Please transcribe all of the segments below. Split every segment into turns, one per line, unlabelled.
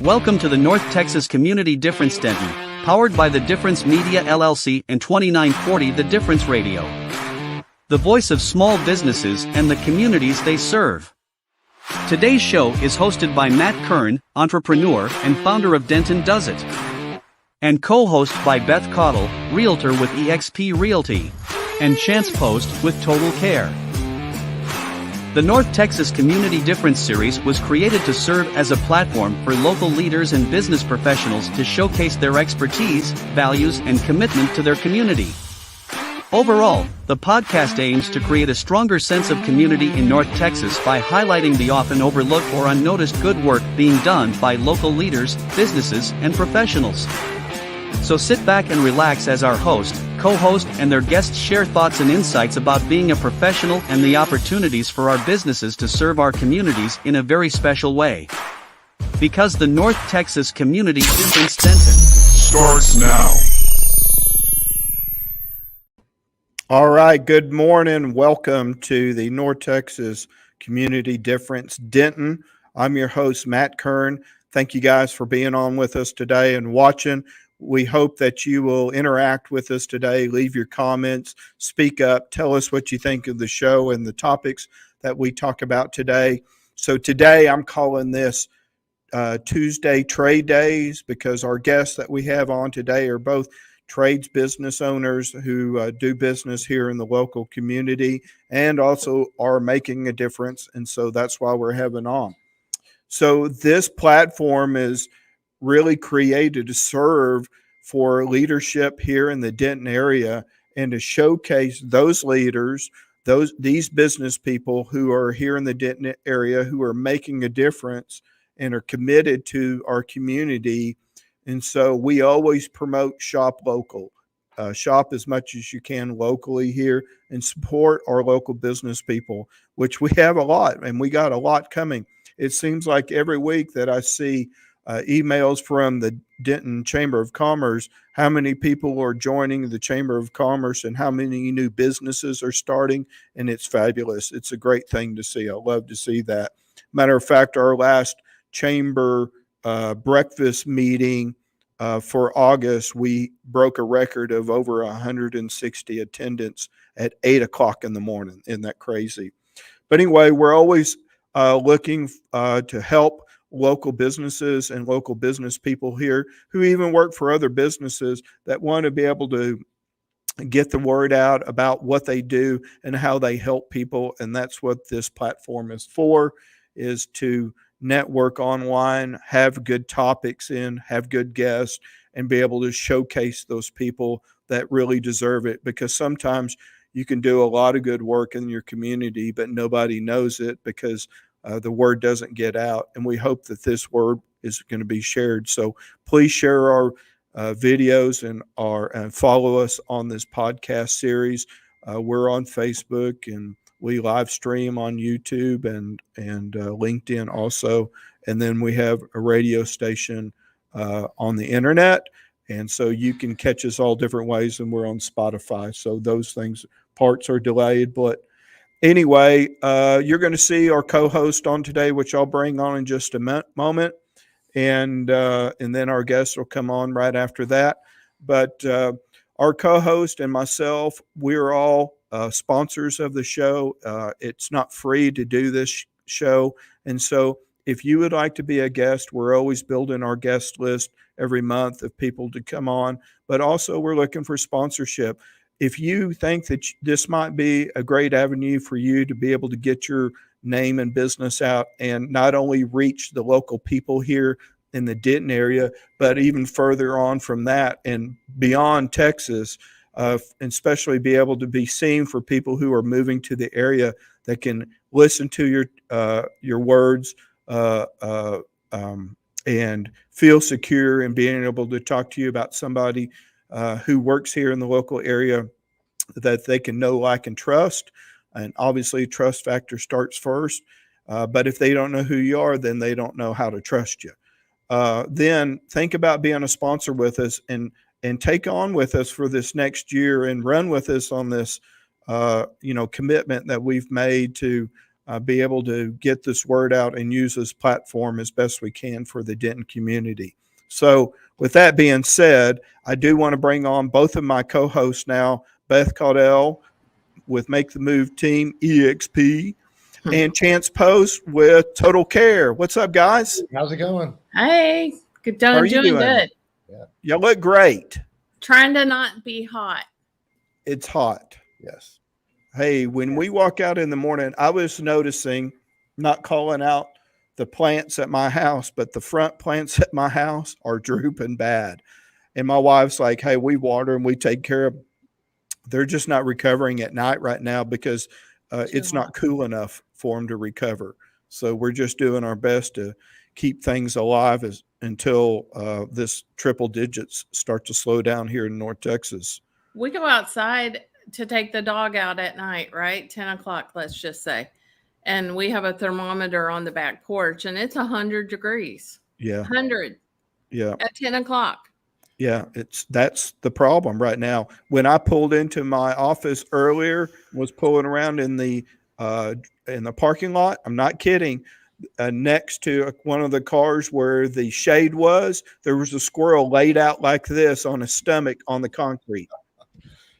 Welcome to the North Texas Community Difference Denton, powered by The Difference Media LLC and 2940 The Difference Radio. The voice of small businesses and the communities they serve. Today's show is hosted by Matt Kern, entrepreneur and founder of Denton Does It. And co-host by Beth Caudill, realtor with eXp Realty. And Chance Post with Total Care. The North Texas Community Difference Series was created to serve as a platform for local leaders and business professionals to showcase their expertise, values, and commitment to their community. Overall, the podcast aims to create a stronger sense of community in North Texas by highlighting the often overlooked or unnoticed good work being done by local leaders, businesses, and professionals. So sit back and relax as our host, co-host, and their guests share thoughts and insights about being a professional and the opportunities for our businesses to serve our communities in a very special way. Because the North Texas Community Difference Denton
starts now.
All right, good morning. Welcome to the North Texas Community Difference Denton. I'm your host, Matt Kern. Thank you guys for being on with us today and watching. We hope that you will interact with us today, leave your comments, speak up, tell us what you think of the show and the topics that we talk about today. So today I'm calling this Tuesday Trade Days because our guests that we have on today are both trades business owners who do business here in the local community and also are making a difference. And so that's why we're having on. So this platform is really created to serve for leadership here in the Denton area and to showcase those leaders, these business people who are here in the Denton area who are making a difference and are committed to our community. And so we always promote shop local. Shop as much as you can locally here and support our local business people, which we have a lot, and we got a lot coming. It seems like every week that I see emails from the Denton Chamber of Commerce, how many people are joining the Chamber of Commerce and how many new businesses are starting, and it's fabulous. It's a great thing to see. I love to see that. Matter of fact, our last Chamber breakfast meeting for August, we broke a record of over 160 attendance at 8 o'clock in the morning. Isn't that crazy? But anyway, we're always looking to help local businesses and local business people here who even work for other businesses that want to be able to get the word out about what they do and how they help people. And that's what this platform is for, is to network online, have good topics in, have good guests, and be able to showcase those people that really deserve it. Because sometimes you can do a lot of good work in your community, but nobody knows it because the word doesn't get out. And we hope that this word is going to be shared. So please share our videos and follow us on this podcast series. We're on Facebook and we live stream on YouTube and LinkedIn also. And then we have a radio station on the internet. And so you can catch us all different ways, and we're on Spotify. So those parts are delayed. But anyway, you're going to see our co-host on today, which I'll bring on in just a moment. And then our guests will come on right after that. But our co-host and myself, we're all sponsors of the show. It's not free to do this show. And so if you would like to be a guest, we're always building our guest list every month of people to come on. But also we're looking for sponsorship. If you think that this might be a great avenue for you to be able to get your name and business out and not only reach the local people here in the Denton area, but even further on from that and beyond Texas, and especially be able to be seen for people who are moving to the area that can listen to your words and feel secure in being able to talk to you about somebody who works here in the local area that they can know, like, and trust. And obviously trust factor starts first. But if they don't know who you are, then they don't know how to trust you. Then think about being a sponsor with us and take on with us for this next year and run with us on this, commitment that we've made to be able to get this word out and use this platform as best we can for the Denton community. So with that being said, I do want to bring on both of my co-hosts now, Beth Caudill with Make the Move Team EXP and Chance Post with Total Care. What's up, guys?
How's it going?
Hey, good.
How are you
Doing
doing?
good.
You look great.
Trying to not be hot.
It's hot.
Yes.
Hey, when we walk out in the morning, I was noticing, not calling out the plants at my house, but the front plants at my house are drooping bad. And my wife's like, hey, we water and we take care of them. They're just not recovering at night right now because it's not cool enough for them to recover. So we're just doing our best to keep things alive until this triple digits start to slow down here in North Texas.
We go outside to take the dog out at night, right? 10 o'clock, let's just say. And we have a thermometer on the back porch and it's 100 degrees.
Yeah.
100.
Yeah.
At 10 o'clock.
Yeah. That's the problem right now. When I pulled into my office earlier, was pulling around in the parking lot. I'm not kidding. Next to one of the cars where the shade was, there was a squirrel laid out like this on his stomach on the concrete.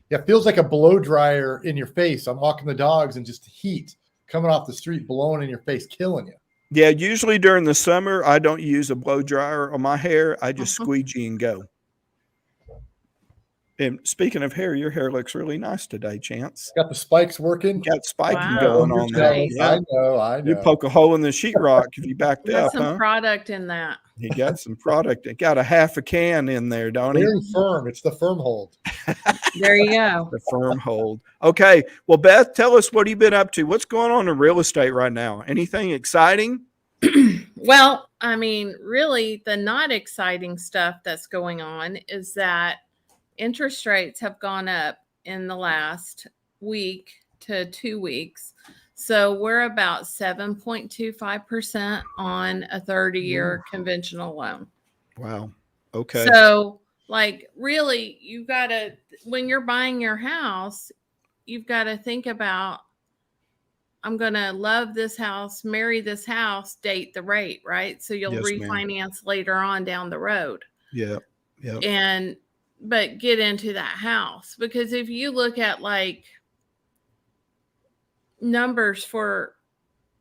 Yeah, it feels like a blow dryer in your face. I'm walking the dogs and just heat coming off the street, blowing in your face, killing you.
Yeah, usually during the summer, I don't use a blow dryer on my hair. I just squeegee and go. And speaking of hair, your hair looks really nice today, Chance.
Got the spikes working.
Got spiking
Wow.
going on there.
Nice.
Yeah.
I know.
You poke a hole in the sheetrock if you backed
We got
up,
some product in that.
He got some product. It got a half a can in there, don't he?
Very firm. It's the firm hold.
There you go.
The firm hold. Okay. Well, Beth, tell us what you've been up to. What's going on in real estate right now? Anything exciting?
Well, I mean, really, the not exciting stuff that's going on is that interest rates have gone up in the last week to 2 weeks. So we're about 7.25% on a 30-year conventional loan.
Wow. Okay.
So, like, really, when you're buying your house, you've got to think about, I'm going to love this house, marry this house, date the rate, right? So you'll refinance later on down the road.
Yeah. Yeah.
But get into that house, because if you look at like numbers for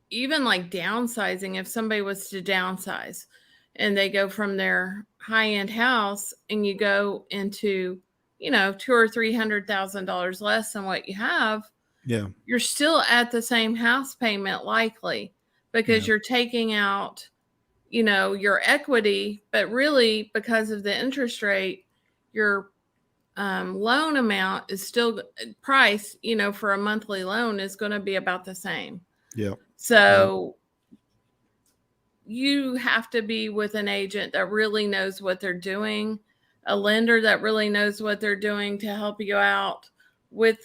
even like downsizing, if somebody was to downsize and they go from their high-end house and you go into, $200,000 or $300,000 less than what you have,
yeah, you're
still at the same house payment likely, because you're taking out, your equity, but really because of the interest rate, your loan amount is still price, for a monthly loan is going to be about the same.
Yeah.
So you have to be with an agent that really knows what they're doing, a lender that really knows what they're doing to help you out with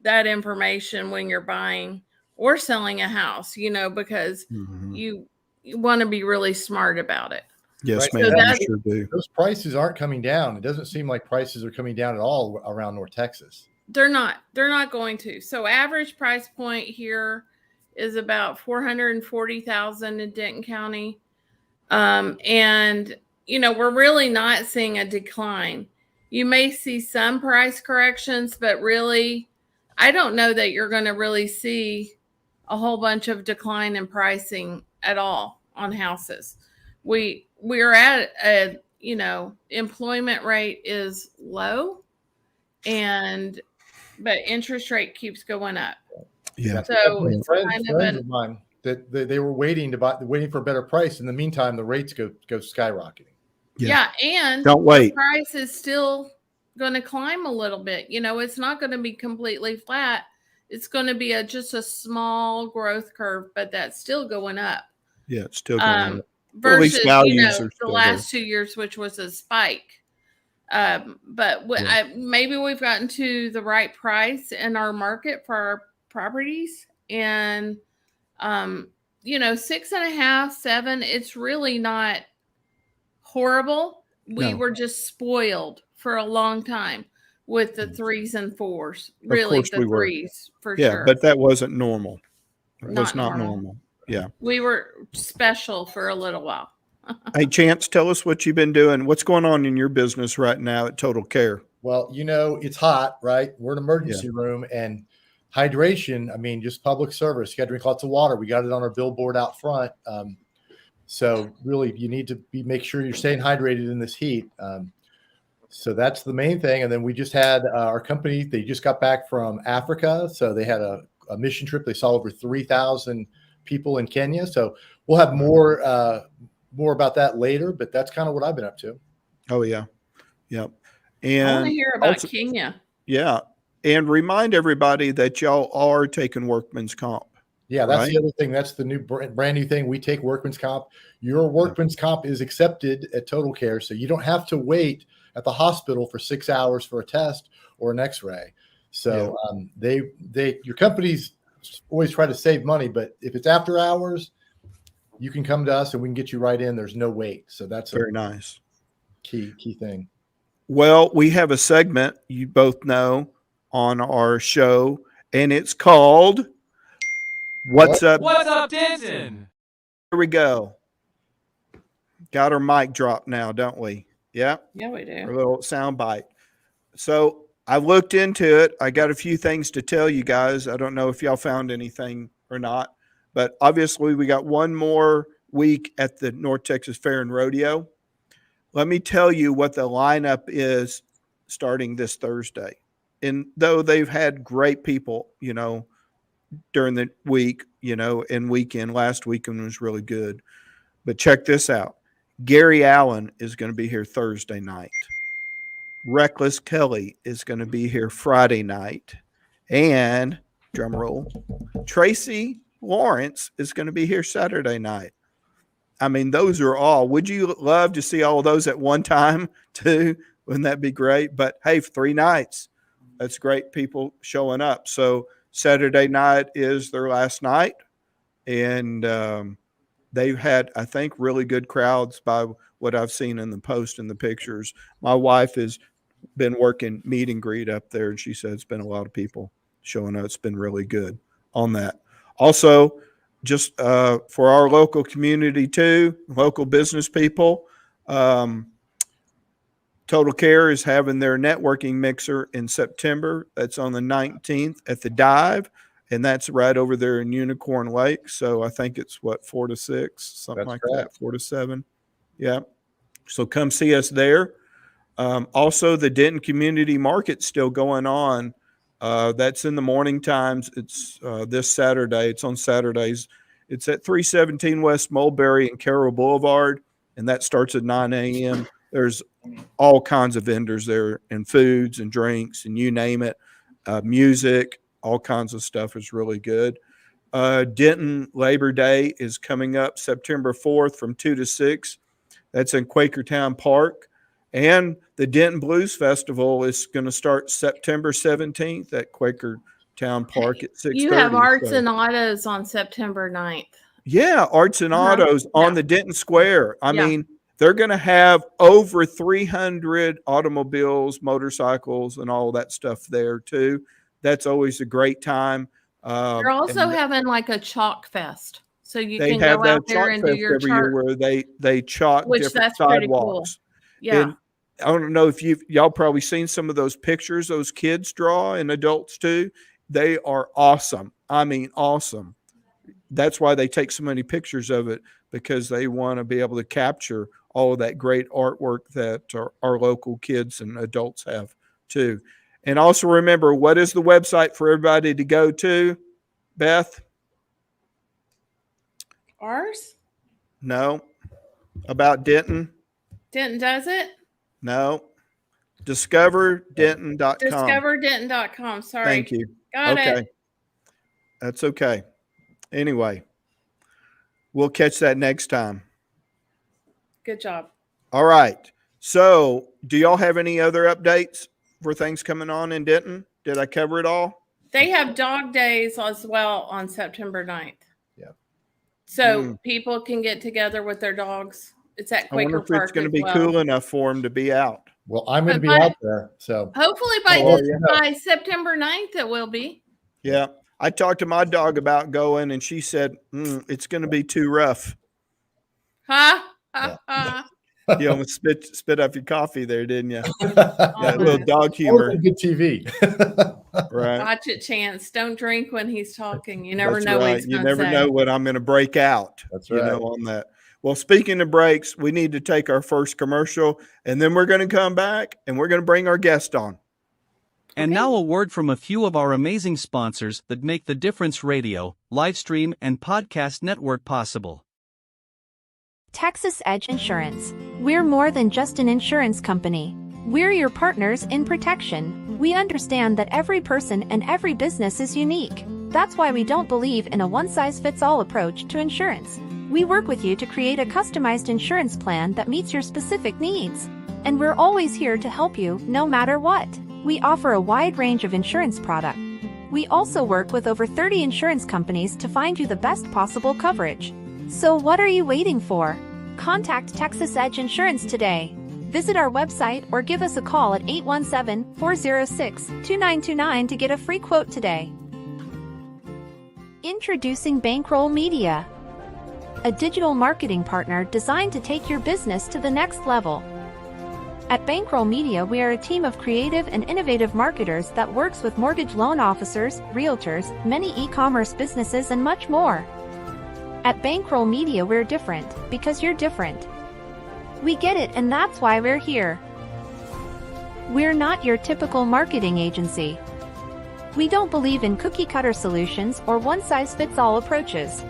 that information when you're buying or selling a house, because you want to be really smart about it.
Yes,
right.
ma'am. So sure do.
Those prices aren't coming down. It doesn't seem like prices are coming down at all around North Texas.
They're not going to. So average price point here is about $440,000 in Denton County. And, we're really not seeing a decline. You may see some price corrections, but really, I don't know that you're going to really see a whole bunch of decline in pricing at all on houses. We're at employment rate is low, but interest rate keeps going up.
Yeah.
So friends of mine that they were waiting for a better price. In the meantime, the rates go skyrocketing.
Yeah, and
don't wait.
The price is still going to climb a little bit. It's not going to be completely flat. It's going to be just a small growth curve, but that's still going up.
Yeah, it's still going up.
Versus, the last 2 years, which was a spike. Maybe we've gotten to the right price in our market for our properties. And, 6.5, 7, it's really not horrible. We were just spoiled for a long time with the 3s and 4s. Really, the 3s for sure.
Yeah, but that wasn't normal. It was not normal. Yeah.
We were special for a little while.
Hey, Chance, tell us what you've been doing. What's going on in your business right now at Total Care?
Well, it's hot, right? We're an emergency room, and hydration, I mean, just public service. You got to drink lots of water. We got it on our billboard out front. So really, you need to make sure you're staying hydrated in this heat. So that's the main thing. And then we just had our company, they just got back from Africa. So they had a mission trip. They saw over 3,000 people in Kenya. So we'll have more about that later, but that's kind of what I've been up to.
Oh, yeah. Yep.
I
And
want to hear about
also,
Kenya.
yeah. And remind everybody that y'all are taking workman's comp.
Yeah, that's
right?
the other thing. That's the new brand new thing. We take workman's comp. Your workman's comp is accepted at Total Care, so you don't have to wait at the hospital for 6 hours for a test or an X-ray. So your companies always try to save money, but if it's after hours, you can come to us and we can get you right in. There's no wait. So that's
Very nice.
Key thing.
Well, we have a segment you both know on our show, and it's called What's Up?
What's up, Denton?
Here we go. Got our mic drop now, don't we? Yeah.
Yeah, we
Our
do.
little sound bite. So I looked into it. I got a few things to tell you guys. I don't know if y'all found anything or not, but obviously we got one more week at the North Texas Fair and Rodeo. Let me tell you what the lineup is starting this Thursday. And though they've had great people, during the week, and weekend, last weekend was really good. But check this out. Gary Allen is going to be here Thursday night. Reckless Kelly is going to be here Friday night. And, drum roll, Tracy Lawrence is going to be here Saturday night. I mean, those are all. Would you love to see all of those at one time, too? Wouldn't that be great? But, hey, 3 nights. That's great people showing up. So Saturday night is their last night. And they've had, I think, really good crowds by what I've seen in the post and the pictures. My wife has been working meet and greet up there, and she said it's been a lot of people showing up. It's been really good on that. Also, just for our local community too, local business people, Total Care is having their networking mixer in September. That's on the 19th at the Dive, and that's right over there in Unicorn Lake. So I think it's 4 to 6, something like that, 4 to 7. Yeah. So come see us there. Also, the Denton Community Market's still going on. That's in the morning times. It's this Saturday. It's on Saturdays. It's at 317 West Mulberry and Carroll Boulevard, and that starts at 9 a.m. There's all kinds of vendors there, and foods and drinks and you name it, music, all kinds of stuff is really good. Denton Labor Day is coming up September 4th from 2 to 6. That's in Quakertown Park. And the Denton Blues Festival is going to start September 17th at Quakertown Park at 6:30.
You have Arts and Autos on September 9th.
Yeah, Arts and Autos on the Denton Square. I mean, they're going to have over 300 automobiles, motorcycles, and all that stuff there too. That's always a great time.
They're also having like a chalk fest. So you
they
can
have
go
that
out there and do your
every year where they chalk different
that's pretty
sidewalks.
cool. Yeah.
And I don't know if y'all probably seen some of those pictures those kids draw, and adults too. They are awesome. I mean, awesome. That's why they take so many pictures of it, because they want to be able to capture all of that great artwork that our local kids and adults have too. And also remember, what is the website for everybody to go to, Beth?
Ours?
No. About Denton?
Denton does it?
No. DiscoverDenton.com.
DiscoverDenton.com. Sorry.
Thank you.
Got it.
That's okay. Anyway, we'll catch that next time.
Good job.
All right. So, do y'all have any other updates for things coming on in Denton? Did I cover it all?
They have dog days as well on September 9th.
Yeah.
So people can get together with their dogs. It's at
I wonder
Quaker
if
Park.
it's going to be
as well.
cool enough for them to be out.
Well, I'm going to be
But-
out there. So
Hopefully by September 9th it will be.
Yeah. I talked to my dog about going, and she said, it's going to be too rough.
Ha, ha, ha.
You almost spit up your coffee there, didn't you?
Oh,
Yeah, a little dog humor.
Good TV.
Right.
Watch it, Chance. Don't drink when he's talking. You never
That's
know what
right.
he's
You
going to
never
say.
know what I'm going to break out.
That's
You
right.
know, on that. Well, speaking of breaks, we need to take our first commercial, and then we're going to come back and we're going to bring our guest on.
And
Okay.
now a word from a few of our amazing sponsors that make the Difference Radio, live stream, and podcast network possible.
Texas Edge Insurance. We're more than just an insurance company. We're your partners in protection. We understand that every person and every business is unique. That's why we don't believe in a one-size-fits-all approach to insurance. We work with you to create a customized insurance plan that meets your specific needs. And we're always here to help you, no matter what. We offer a wide range of insurance products. We also work with over 30 insurance companies to find you the best possible coverage. So what are you waiting for? Contact Texas Edge Insurance today. Visit our website or give us a call at 817-406-2929 to get a free quote today. Introducing Bankroll Media, a digital marketing partner designed to take your business to the next level. At Bankroll Media, we are a team of creative and innovative marketers that works with mortgage loan officers, realtors, many e-commerce businesses, and much more. At Bankroll Media, we're different because you're different. We get it, and that's why we're here. We're not your typical marketing agency. We don't believe in cookie-cutter solutions or one-size-fits-all approaches.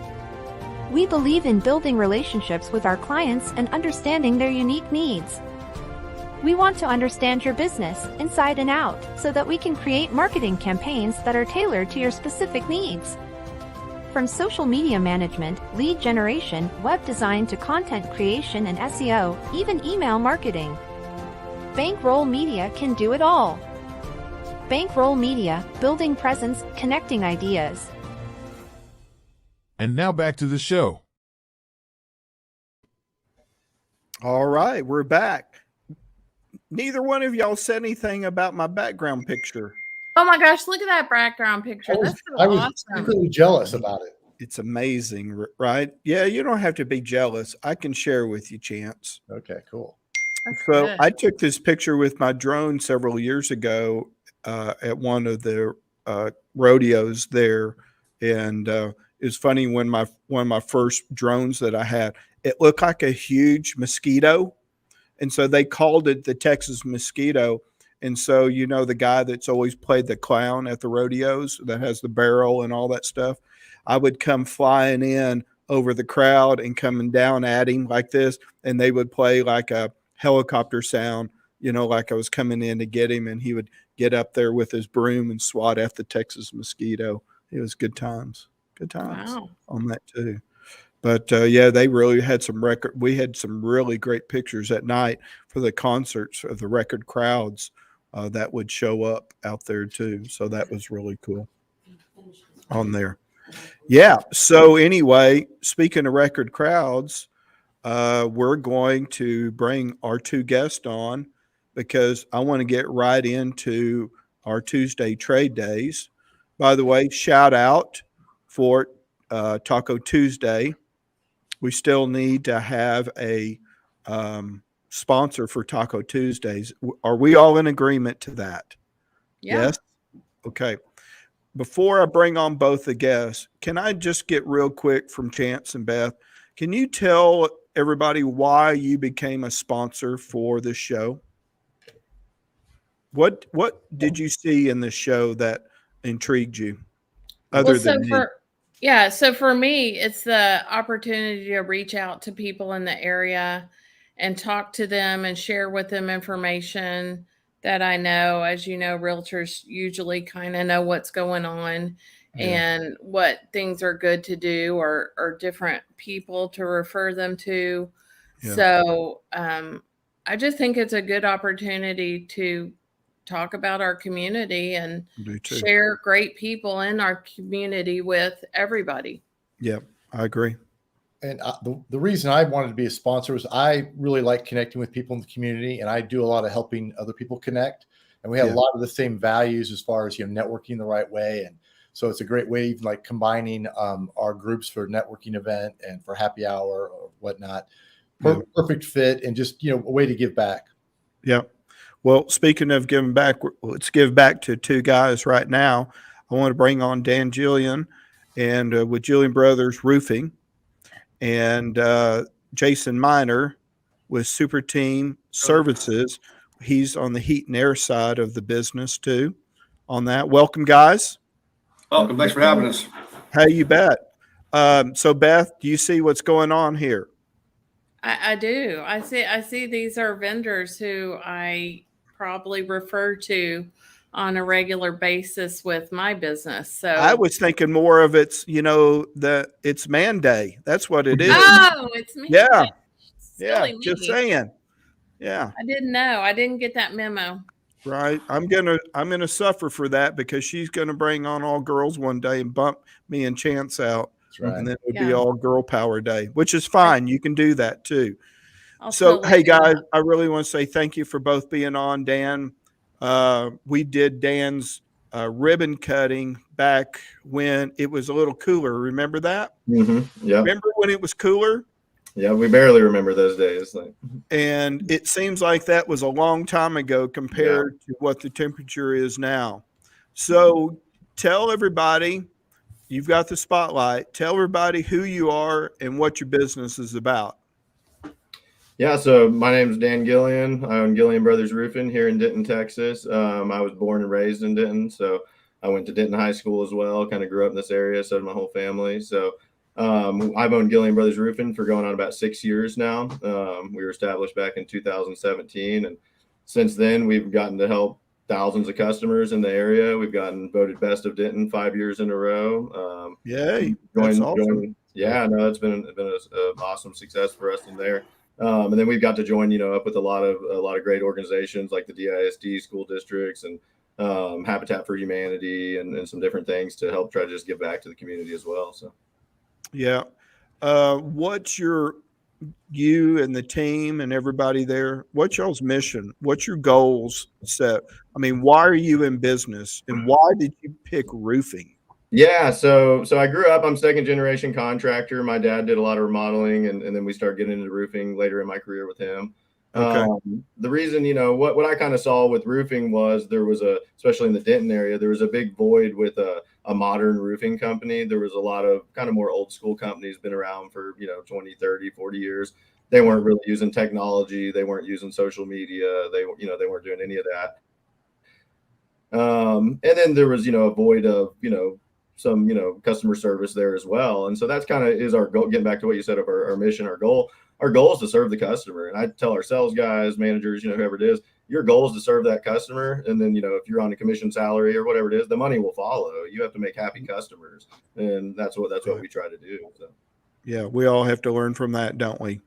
We believe in building relationships with our clients and understanding their unique needs. We want to understand your business inside and out so that we can create marketing campaigns that are tailored to your specific needs. From social media management, lead generation, web design to content creation and SEO, even email marketing. Bankroll Media can do it all. Bankroll Media, building presence, connecting ideas.
And now back to the show.
All right, we're back. Neither one of y'all said anything about my background picture.
Oh my gosh, look at that background picture. That's so
I was
awesome.
secretly jealous about it.
It's amazing, right? Yeah, you don't have to be jealous. I can share with you, Chance.
Okay, cool.
That's
So
good.
I took this picture with my drone several years ago at one of the rodeos there, and it was funny when one of my first drones that I had, it looked like a huge mosquito, and so they called it the Texas mosquito. And so, you know, the guy that's always played the clown at the rodeos that has the barrel and all that stuff, I would come flying in over the crowd and coming down at him like this, and they would play like a helicopter sound, you know, like I was coming in to get him, and he would get up there with his broom and swat at the Texas mosquito. It was good times
Wow.
on that too. But yeah, they really had we had some really great pictures at night for the concerts of the record crowds that would show up out there too. So that was really cool on there. Yeah. So anyway, speaking of record crowds, we're going to bring our two guests on because I want to get right into our Tuesday trade days. By the way, shout out for Taco Tuesday. We still need to have a sponsor for Taco Tuesdays. Are we all in agreement to that?
Yeah.
Yes? Okay. Before I bring on both the guests, can I just get real quick from Chance and Beth? Can you tell everybody why you became a sponsor for this show? What did you see in the show that intrigued you other than me?
So for me, it's the opportunity to reach out to people in the area and talk to them and share with them information that I know. As you know, realtors usually kind of know what's going on and what things are good to do or different people to refer them to.
Yeah.
So I just think it's a good opportunity to talk about our community and share great people in our community with everybody.
Yeah, I agree.
And the reason I wanted to be a sponsor was I really like connecting with people in the community, and I do a lot of helping other people connect. And we have a lot of the same values as far as, you know, networking the right way and So it's a great way of like combining our groups for networking event and for happy hour or whatnot. Perfect fit, and just, a way to give back.
Yeah. Well, speaking of giving back, let's give back to two guys right now. I want to bring on Dan Gillian and with Gillian Brothers Roofing, and Jason Miner with Super Team Services. He's on the heat and air side of the business too. On that, welcome, guys.
Welcome. Thanks for having us.
How you bet. So, Beth, do you see what's going on here?
I do. I see these are vendors who I probably refer to on a regular basis with my business. So
I was thinking more of it's Man Day. That's what it is.
Oh, it's me.
Yeah.
Silly
Yeah.
me.
Just saying. Yeah.
I didn't know. I didn't get that memo.
Right. I'm gonna suffer for that because she's gonna bring on all girls one day and bump me and Chance out.
That's right.
And then it would be
Yeah.
all girl power day, which is fine. You can do that too.
I'll
So,
totally
hey
do that.
guys, I really want to say thank you for both being on. Dan, we did Dan's ribbon cutting back when it was a little cooler. Remember that?
Mm-hmm. Yeah.
Remember when it was cooler?
Yeah, we barely remember those days.
And it seems like that was a long time ago compared to what the temperature is now. So tell everybody, you've got the spotlight. Tell everybody who you are and what your business is about.
Yeah, so my name is Dan Gillian. I own Gillian Brothers Roofing here in Denton, Texas. I was born and raised in Denton, so I went to Denton High School as well. Kind of grew up in this area, so did my whole family. So I've owned Gillian Brothers Roofing for going on about 6 years now. We were established back in 2017, and since then we've gotten to help thousands of customers in the area. We've gotten voted best of Denton 5 years in a row.
Yay! That's awesome.
Yeah, no, it's been an awesome success for us in there. And then we've got to join, up with a lot of great organizations like the DISD school districts and Habitat for Humanity and some different things to help try to just give back to the community as well. So,
yeah. What's you and the team and everybody there, what's y'all's mission? What's your goals set? I mean, why are you in business and why did you pick roofing?
Yeah, so I grew up, I'm second generation contractor. My dad did a lot of remodeling and then we started getting into roofing later in my career with him.
Okay.
The reason, what I kind of saw with roofing was there was especially in the Denton area, there was a big void with a modern roofing company. There was a lot of kind of more old school companies been around for, 20, 30, 40 years. They weren't really using technology. They weren't using social media. They weren't doing any of that. And then there was, a void of, some, customer service there as well. And so that's kind of is our goal, getting back to what you said of our mission, our goal. Our goal is to serve the customer. And I tell our sales guys, managers, whoever it is, your goal is to serve that customer. And then, if you're on a commission salary or whatever it is, the money will follow. You have to make happy customers. And that's what we try to do. So.
Yeah, we all have to learn from that, don't we?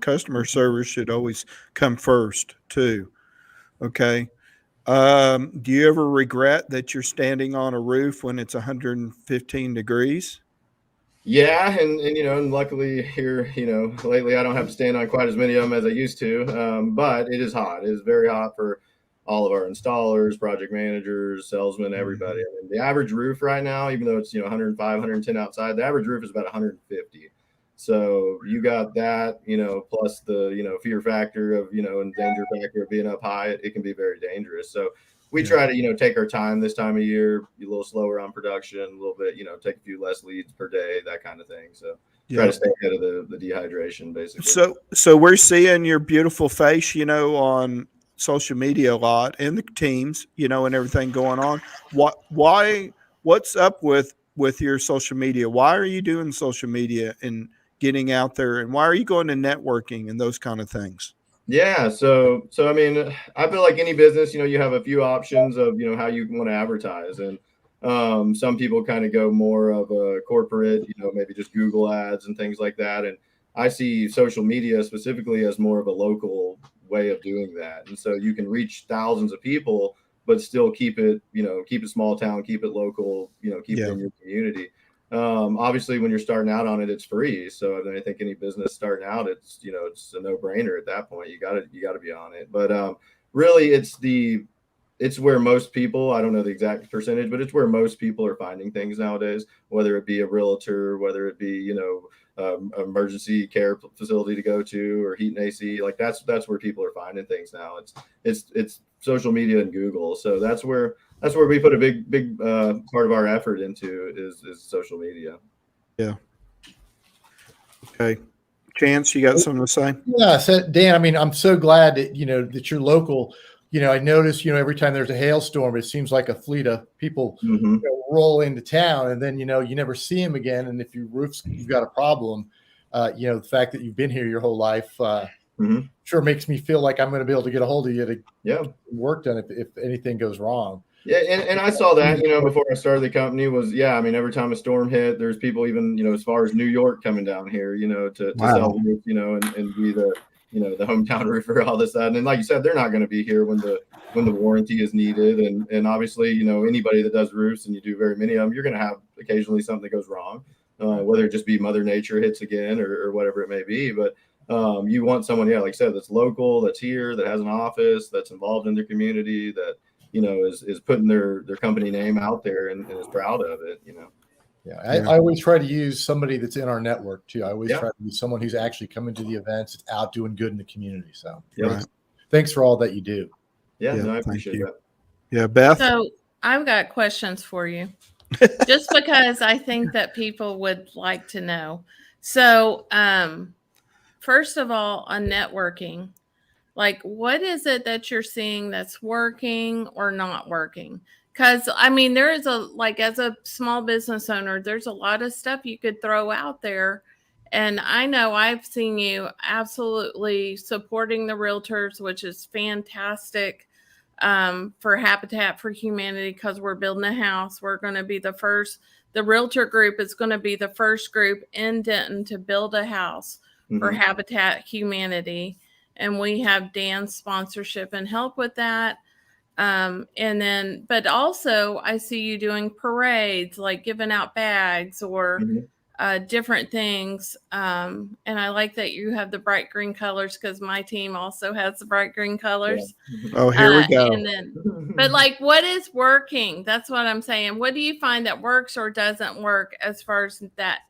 Customer service should always come first too. Okay. Do you ever regret that you're standing on a roof when it's 115 degrees?
Yeah. And luckily here, lately I don't have to stand on quite as many of them as I used to. But it is hot. It is very hot for all of our installers, project managers, salesmen, everybody. I mean, the average roof right now, even though it's, 105, 110 outside, the average roof is about 150. So you got that, plus the, fear factor of, and danger factor of being up high, it can be very dangerous. So we try to, take our time this time of year, be a little slower on production, a little bit, take a few less leads per day, that kind of thing. So try to stay ahead of the dehydration, basically.
So we're seeing your beautiful face, on social media a lot and the teams, and everything going on. What's up with your social media? Why are you doing social media and getting out there, and why are you going to networking and those kind of things?
Yeah. So, I mean, I feel like any business, you have a few options of, how you want to advertise. And some people kind of go more of a corporate, maybe just Google ads and things like that. And I see social media specifically as more of a local way of doing that. And so you can reach thousands of people, but still keep it small town, keep it local, keep it in your community. Obviously when you're starting out on it, it's free. So I think any business starting out, it's a no brainer at that point. You gotta be on it. But really it's it's where most people, I don't know the exact percentage, but it's where most people are finding things nowadays, whether it be a realtor, whether it be, emergency care facility to go to, or heat and AC. Like that's where people are finding things now. It's social media and Google. So that's where we put a big part of our effort into is social media.
Yeah. Okay. Chance, you got something to say?
Yeah, so Dan, I mean, I'm so glad that that you're local. I notice every time there's a hailstorm, it seems like a fleet of people roll into town, and then you never see them again. And if you've got a problem, the fact that you've been here your whole life sure makes me feel like I'm going to be able to get a hold of you to get work done if anything goes wrong.
Yeah, and I saw that, before I started the company every time a storm hit, there's people even, as far as New York coming down here, to sell roof, and be the, the hometown roofer, all this, that. And like you said, they're not going to be here when the warranty is needed. And obviously, anybody that does roofs, and you do very many of them, you're going to have occasionally something that goes wrong, whether it just be Mother Nature hits again or whatever it may be. But you want someone, like I said, that's local, that's here, that has an office, that's involved in their community, that is putting their company name out there and is proud of it,
Yeah, I always try to use somebody that's in our network too. I always try to use someone who's actually coming to the events, it's out doing good in the community. So thanks for all that you do.
Yeah, no, I appreciate that.
Yeah, Beth.
So I've got questions for you, just because I think that people would like to know. So, first of all, on networking, like, what is it that you're seeing that's working or not working? Because, I mean, there is as a small business owner, there's a lot of stuff you could throw out there. And I know I've seen you absolutely supporting the realtors, which is fantastic, for Habitat for Humanity, because we're building a house. We're going to be the realtor group is going to be the first group in Denton to build a house for Habitat Humanity. And we have Dan's sponsorship and help with that. But also I see you doing parades, like giving out bags or different things. And I like that you have the bright green colors, because my team also has the bright green colors.
Yeah. Oh, here we go.
But like, what is working? That's what I'm saying. What do you find that works or doesn't work as far as that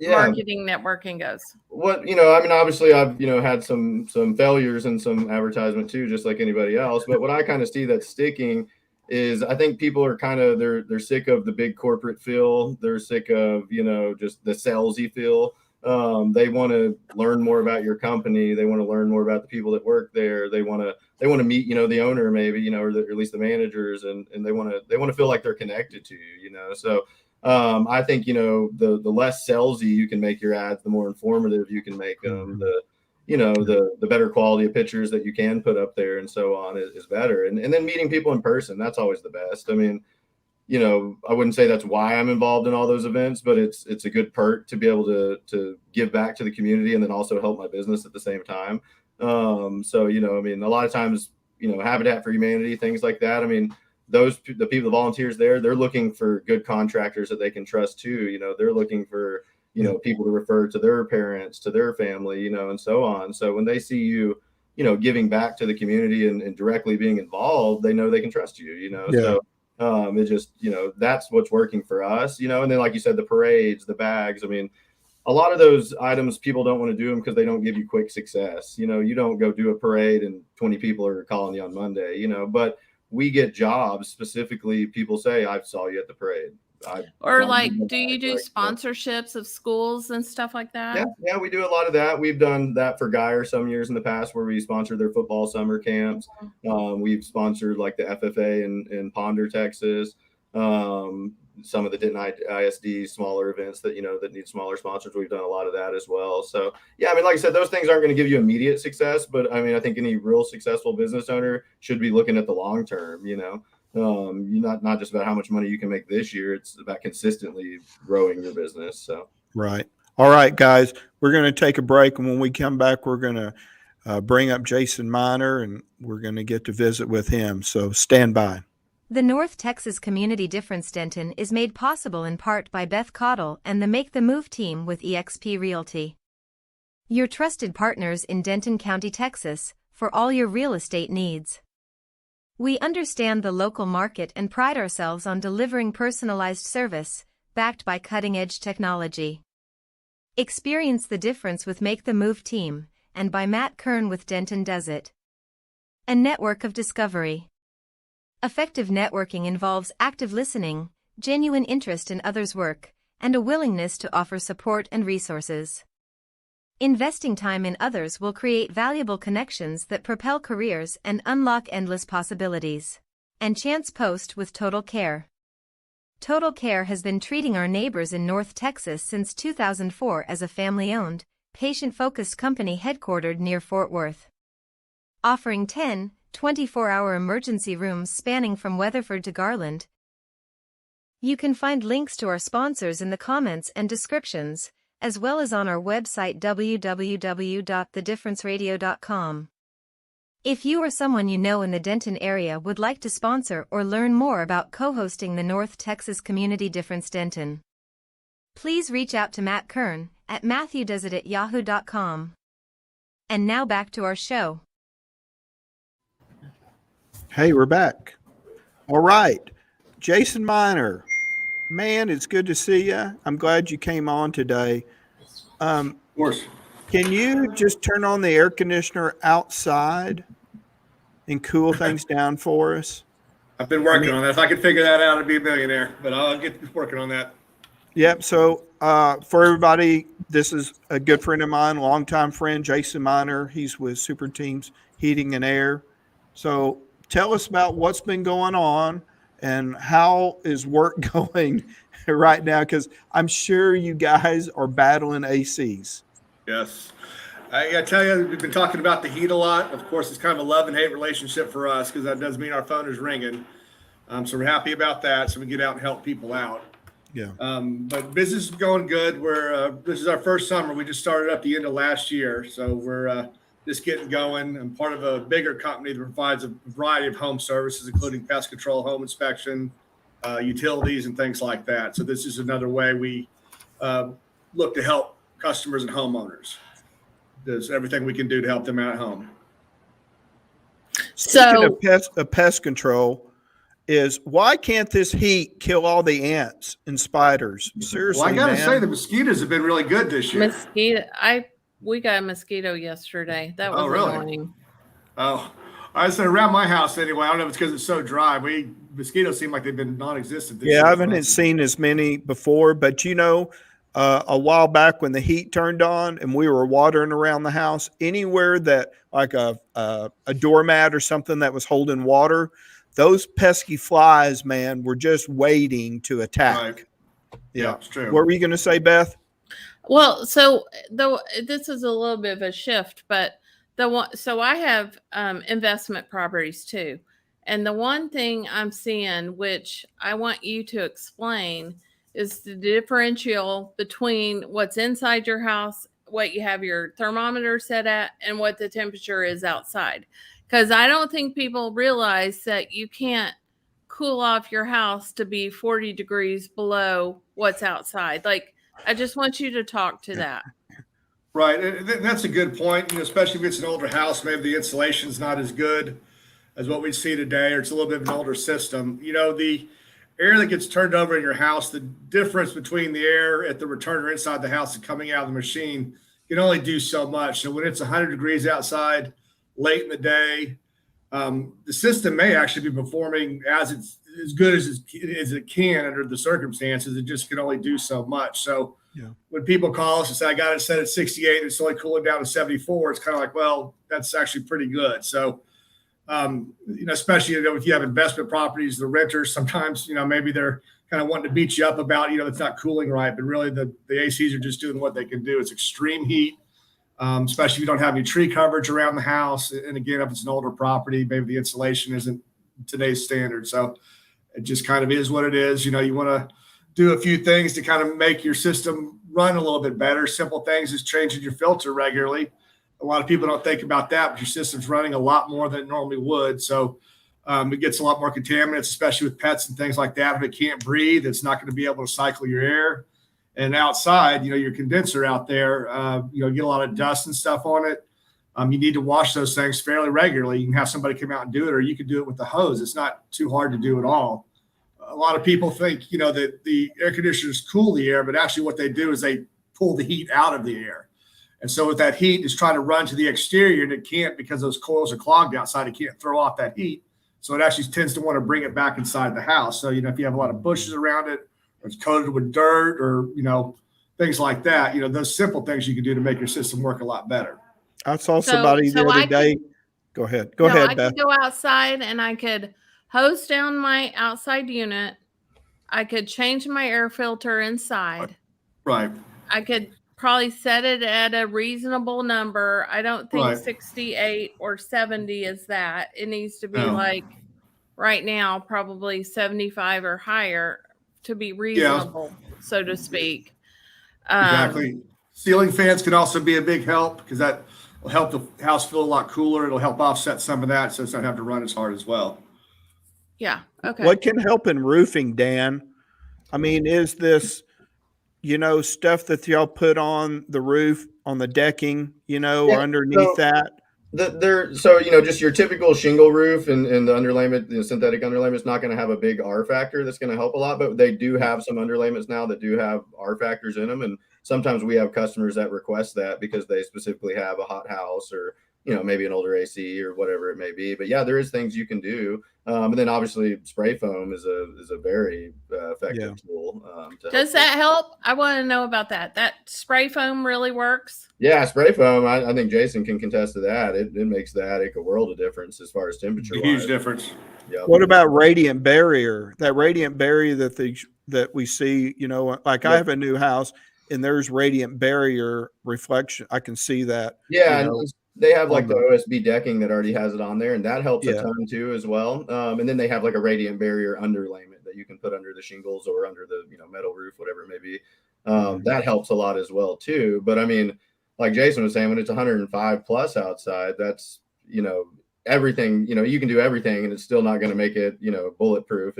marketing networking goes?
Obviously I've, had some failures and some advertisement too, just like anybody else. But what I kind of see that's sticking is, I think people are kind of, they're sick of the big corporate feel. They're sick of, just the salesy feel. They want to learn more about your company. They want to learn more about the people that work there. They want to meet, the owner maybe, or at least the managers, and they want to feel like they're connected to you, So I think, the less salesy you can make your ads, the more informative you can make them, the better quality of pictures that you can put up there and so on is better. And then meeting people in person, that's always the best. I mean, I wouldn't say that's why I'm involved in all those events, but it's a good perk to be able to give back to the community and then also help my business at the same time. So, a lot of times, Habitat for Humanity, things like that. I mean, the people, the volunteers there, they're looking for good contractors that they can trust too. They're looking for, people to refer to their parents, to their family, and so on. So when they see you, giving back to the community and directly being involved, they know they can trust you, So it just, that's what's working for us, and then, like you said, the parades, the bags. I mean, a lot of those items, people don't want to do them because they don't give you quick success. You don't go do a parade and 20 people are calling you on Monday, but we get jobs specifically. People say, I saw you at the parade.
Do you do sponsorships of schools and stuff like that?
Yeah, we do a lot of that. We've done that for Geyer some years in the past, where we sponsored their football summer camps. We've sponsored like the FFA in Ponder, Texas. Some of the Denton ISD smaller events that, that need smaller sponsors. We've done a lot of that as well. So yeah, like I said, those things aren't going to give you immediate success, but I think any real successful business owner should be looking at the long term, not just about how much money you can make this year. It's about consistently growing your business. So.
Right. All right, guys, we're going to take a break. And when we come back, we're going to bring up Jason Miner, and we're going to get to visit with him. So stand by.
The North Texas Community Difference Denton is made possible in part by Beth Caudill and the Make the Move team with eXp Realty. Your trusted partners in Denton County, Texas, for all your real estate needs.
We understand the local market and pride ourselves on delivering personalized service, backed by cutting-edge technology. Experience the difference with Make the Move team, and by Matt Kern with Denton Does It. A network of discovery. Effective networking involves active listening, genuine interest in others' work, and a willingness to offer support and resources. Investing time in others will create valuable connections that propel careers and unlock endless possibilities. And Chance Post with Total Care. Total Care has been treating our neighbors in North Texas since 2004 as a family-owned, patient-focused company headquartered near Fort Worth. Offering 10, 24-hour emergency rooms spanning from Weatherford to Garland. You can find links to our sponsors in the comments and descriptions, as well as on our website www.thedifferenceradio.com. If you or someone you know in the Denton area would like to sponsor or learn more about co-hosting the North Texas Community Difference Denton, please reach out to Matt Kern at matthewdoesit@yahoo.com. And now back to our show.
Hey, we're back. All right. Jason Miner, man, it's good to see you. I'm glad you came on today.
Of course.
Can you just turn on the air conditioner outside and cool things down for us?
I've been working on that. If I could figure that out, I'd be a millionaire. But I'll get working on that.
Yep. So for everybody, this is a good friend of mine, longtime friend, Jason Miner. He's with Super Teams Heating and Air. So tell us about what's been going on and how is work going right now? Because I'm sure you guys are battling ACs.
Yes. I tell you, we've been talking about the heat a lot. Of course, it's kind of a love and hate relationship for us because that does mean our phone is ringing. So we're happy about that. So we get out and help people out.
Yeah.
But business is going good. This is our first summer. We just started up the end of last year. So we're just getting going. I'm part of a bigger company that provides a variety of home services, including pest control, home inspection, utilities, and things like that. So this is another way we look to help customers and homeowners. There's everything we can do to help them out at home.
Speaking of pest control, is why can't this heat kill all the ants and spiders? Seriously,
well, I gotta
man.
say the mosquitoes have been really good this year.
We got a mosquito yesterday. That was
really
annoying.
Oh, I said around my house anyway. I don't know if it's because it's so dry. Mosquitoes seem like they've been non-existent this year.
I haven't seen as many before, but a while back when the heat turned on and we were watering around the house, anywhere that like a doormat or something that was holding water, those pesky flies, man, were just waiting to attack.
Right. Yeah, it's true.
What were you going to say, Beth?
Well, so this is a little bit of a shift, but I have investment properties too. And the one thing I'm seeing, which I want you to explain, is the differential between what's inside your house, what you have your thermometer set at, and what the temperature is outside. Because I don't think people realize that you can't cool off your house to be 40 degrees below what's outside. Like, I just want you to talk to that.
Right. That's a good point, especially if it's an older house, maybe the insulation's not as good as what we see today, or it's a little bit of an older system. The air that gets turned over in your house, the difference between the air at the returner inside the house and coming out of the machine can only do so much. So when it's 100 degrees outside late in the day, the system may actually be performing as good as it can under the circumstances. It just can only do so much. So when people call us and say, I got it set at 68, and it's only cooling down to 74, it's kind of like, well, that's actually pretty good. So, especially, if you have investment properties, the renters, sometimes, maybe they're kind of wanting to beat you up about, it's not cooling right, but really the ACs are just doing what they can do. It's extreme heat. Especially if you don't have any tree coverage around the house. And again, if it's an older property, maybe the insulation isn't today's standard. So it just kind of is what it is. You want to do a few things to kind of make your system run a little bit better. Simple things is changing your filter regularly. A lot of people don't think about that, but your system's running a lot more than it normally would. So it gets a lot more contaminants, especially with pets and things like that. If it can't breathe, it's not going to be able to cycle your air. And outside, your condenser out there, you get a lot of dust and stuff on it. You need to wash those things fairly regularly. You can have somebody come out and do it, or you can do it with the hose. It's not too hard to do at all. A lot of people think, that the air conditioners cool the air, but actually what they do is they pull the heat out of the air. And so with that heat is trying to run to the exterior, and it can't because those coils are clogged outside. It can't throw off that heat. So it actually tends to want to bring it back inside the house. So, if you have a lot of bushes around it, or it's coated with dirt, or, things like that, those simple things you can do to make your system work a lot better.
I saw somebody the other day. Go ahead. Go ahead, Beth.
I could go outside and I could hose down my outside unit. I could change my air filter inside.
Right.
I could probably set it at a reasonable number. I don't think 68 or 70 is that. It needs to be like right now, probably 75 or higher to be reasonable, so to speak.
Exactly. Ceiling fans can also be a big help because that will help the house feel a lot cooler. It'll help offset some of that, so it's not have to run as hard as well.
Yeah. Okay.
What can help in roofing, Dan? I mean, is this, stuff that y'all put on the roof, on the decking, or underneath that?
Just your typical shingle roof and the underlayment, the synthetic underlayment is not going to have a big R factor. That's going to help a lot, but they do have some underlayments now that do have R factors in them. And sometimes we have customers that request that because they specifically have a hot house or, maybe an older AC or whatever it may be. But yeah, there is things you can do. And then obviously spray foam is a very effective tool.
Does that help? I want to know about that. That spray foam really works?
Yeah, spray foam. I think Jason can contest to that. It makes the attic a world of difference as far as temperature.
Huge difference.
Yeah.
What about radiant barrier? That radiant barrier that we see, like I have a new house and there's radiant barrier reflection. I can see that.
Yeah. And they have like the OSB decking that already has it on there, and that helps a ton too as well. And then they have like a radiant barrier underlayment that you can put under the shingles or under the metal roof, whatever it may be. That helps a lot as well too. But I mean, like Jason was saying, when it's 105 plus outside, that's everything. You can do everything, and it's still not going to make it bulletproof.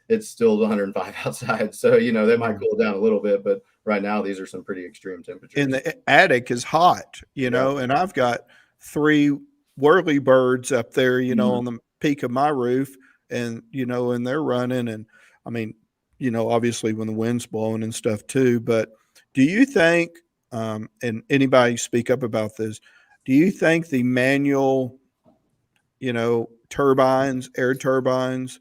It's still 105 outside, so they might cool down a little bit, but right now these are some pretty extreme temperatures.
And the attic is hot, and I've got 3 whirlybirds up there, on the peak of my roof, and and they're running, and I mean, obviously when the wind's blowing and stuff too. But do you think, and anybody speak up about this, do you think the manual, turbines, air turbines,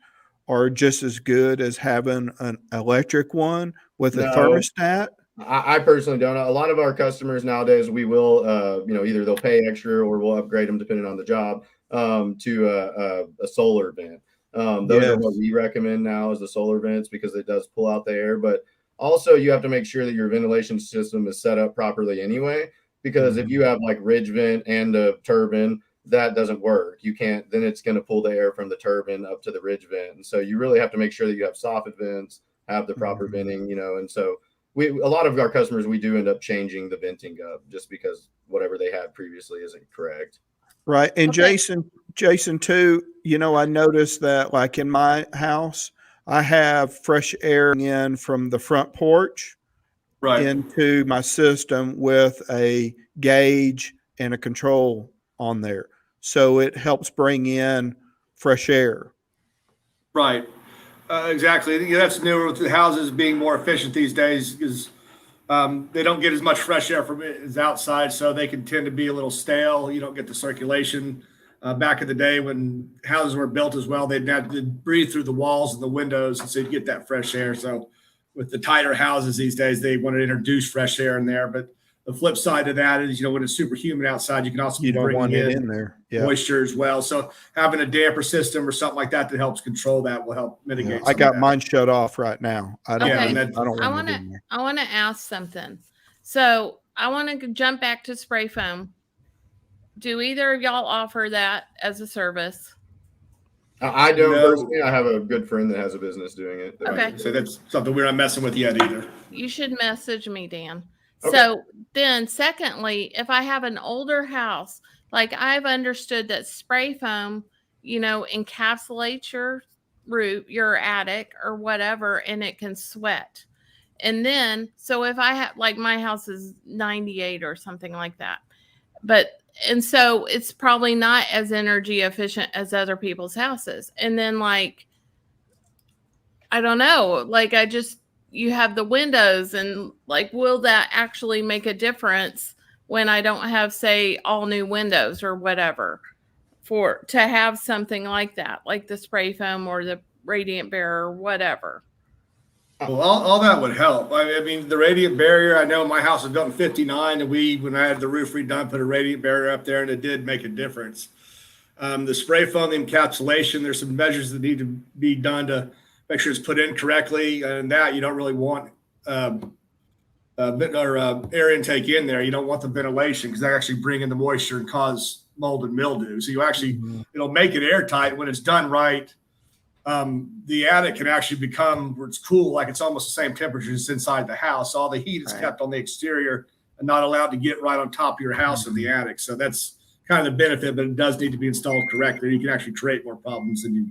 are just as good as having an electric one with a thermostat?
I personally don't know. A lot of our customers nowadays, we will, either they'll pay extra or we'll upgrade them depending on the job to a solar vent. Those are what we recommend now is the solar vents because it does pull out the air. But also you have to make sure that your ventilation system is set up properly anyway, because if you have like ridge vent and a turbine, that doesn't work. You can't, then it's going to pull the air from the turbine up to the ridge vent. And so you really have to make sure that you have soffit vents, have the proper venting, and so a lot of our customers, we do end up changing the venting up just because whatever they had previously isn't correct.
Right. And Jason too, I noticed that like in my house, I have fresh air in from the front porch into my system with a gauge and a control on there. So it helps bring in fresh air.
Right. Exactly. That's newer with the houses being more efficient these days because they don't get as much fresh air from it as outside, so they can tend to be a little stale. You don't get the circulation. Back in the day when houses were built as well, they'd have to breathe through the walls and the windows, and so you get that fresh air. So with the tighter houses these days, they want to introduce fresh air in there. But the flip side of that is, when it's super humid outside, you can also bring in
there
moisture as well. So having a damper system or something like that helps control that will help mitigate.
I got mine shut off right now. I
want to ask something. So I want to jump back to spray foam. Do either of y'all offer that as a service?
I don't personally. I have a good friend that has a business doing it.
Okay.
So that's something we're not messing with yet either.
You should message me, Dan.
Okay.
So then secondly, if I have an older house, like I've understood that spray foam, encapsulates your roof, your attic or whatever, and it can sweat. And then, so if I have, like my house is 98 or something like that, but and so it's probably not as energy efficient as other people's houses. And then like, I don't know, like you have the windows, and like, will that actually make a difference when I don't have, say, all new windows or whatever, to have something like that, like the spray foam or the radiant barrier or whatever?
Well, all that would help. I mean, the radiant barrier, I know my house was built in 59, and when I had the roof redone, put a radiant barrier up there, and it did make a difference. The spray foam, the encapsulation, there's some measures that need to be done to make sure it's put in correctly. And that you don't really want air intake in there. You don't want the ventilation, because that actually bring in the moisture and cause mold and mildew. So you actually, it'll make it airtight when it's done right. The attic can actually become where it's cool, like it's almost the same temperature as inside the house. All the heat is kept on the exterior and not allowed to get right on top of your house in the attic. So that's kind of the benefit, but it does need to be installed correctly. You can actually create more problems than you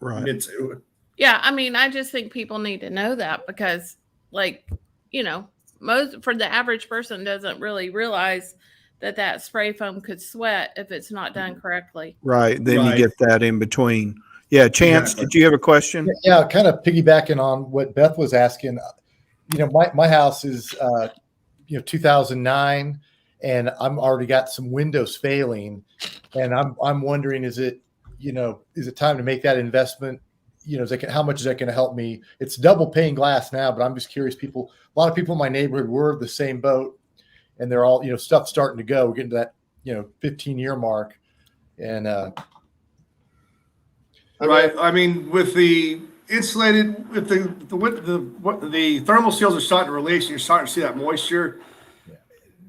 admit to.
Yeah, I mean, I just think people need to know that, because, like, you know, for the average person doesn't really realize that spray foam could sweat if it's not done correctly.
Right. Then you get that in between. Yeah. Chance, did you have a question?
Yeah, kind of piggybacking on what Beth was asking. You know, my house is 2009, and I'm already got some windows failing, and I'm wondering, is it time to make that investment? You know, how much is that going to help me? It's double pane glass now, but I'm just curious. A lot of people in my neighborhood were the same boat, and they're all, stuff starting to go. We're getting to that, 15-year mark. And,
right. I mean, with the insulated, if the thermal seals are starting to release and you're starting to see that moisture,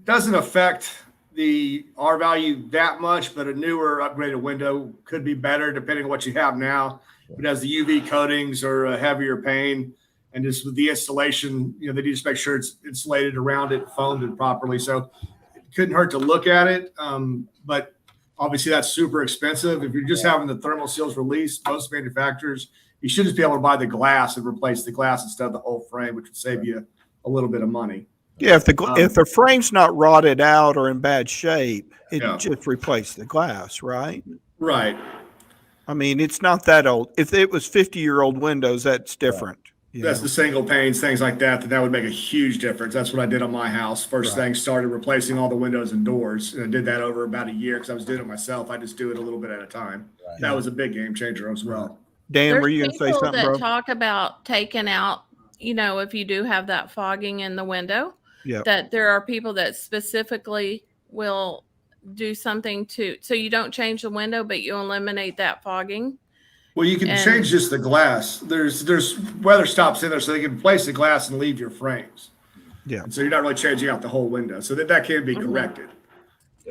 doesn't affect the R value that much, but a newer upgraded window could be better depending on what you have now. It has the UV coatings or a heavier pane, and just with the installation, they need to make sure it's insulated around it, foamed it properly. So it couldn't hurt to look at it. But obviously that's super expensive. If you're just having the thermal seals released, most manufacturers, you should just be able to buy the glass and replace the glass instead of the whole frame, which would save you a little bit of money.
Yeah, if the frame's not rotted out or in bad shape, just replace the glass, right?
Right.
I mean, it's not that old. If it was 50-year-old windows, that's different.
That's the single panes, things like that would make a huge difference. That's what I did on my house. First thing, started replacing all the windows and doors. And I did that over about a year because I was doing it myself. I just do it a little bit at a time. Right. That was a big game changer as well.
Dan, were you going to say something, bro?
That talk about taking out, if you do have that fogging in the window, that there are people that specifically will do something so you don't change the window, but you eliminate that fogging.
Well, you can change just the glass. There's weather stops in there, so they can place the glass and leave your frames. Yeah. And so you're not really changing out the whole window, so that can be corrected.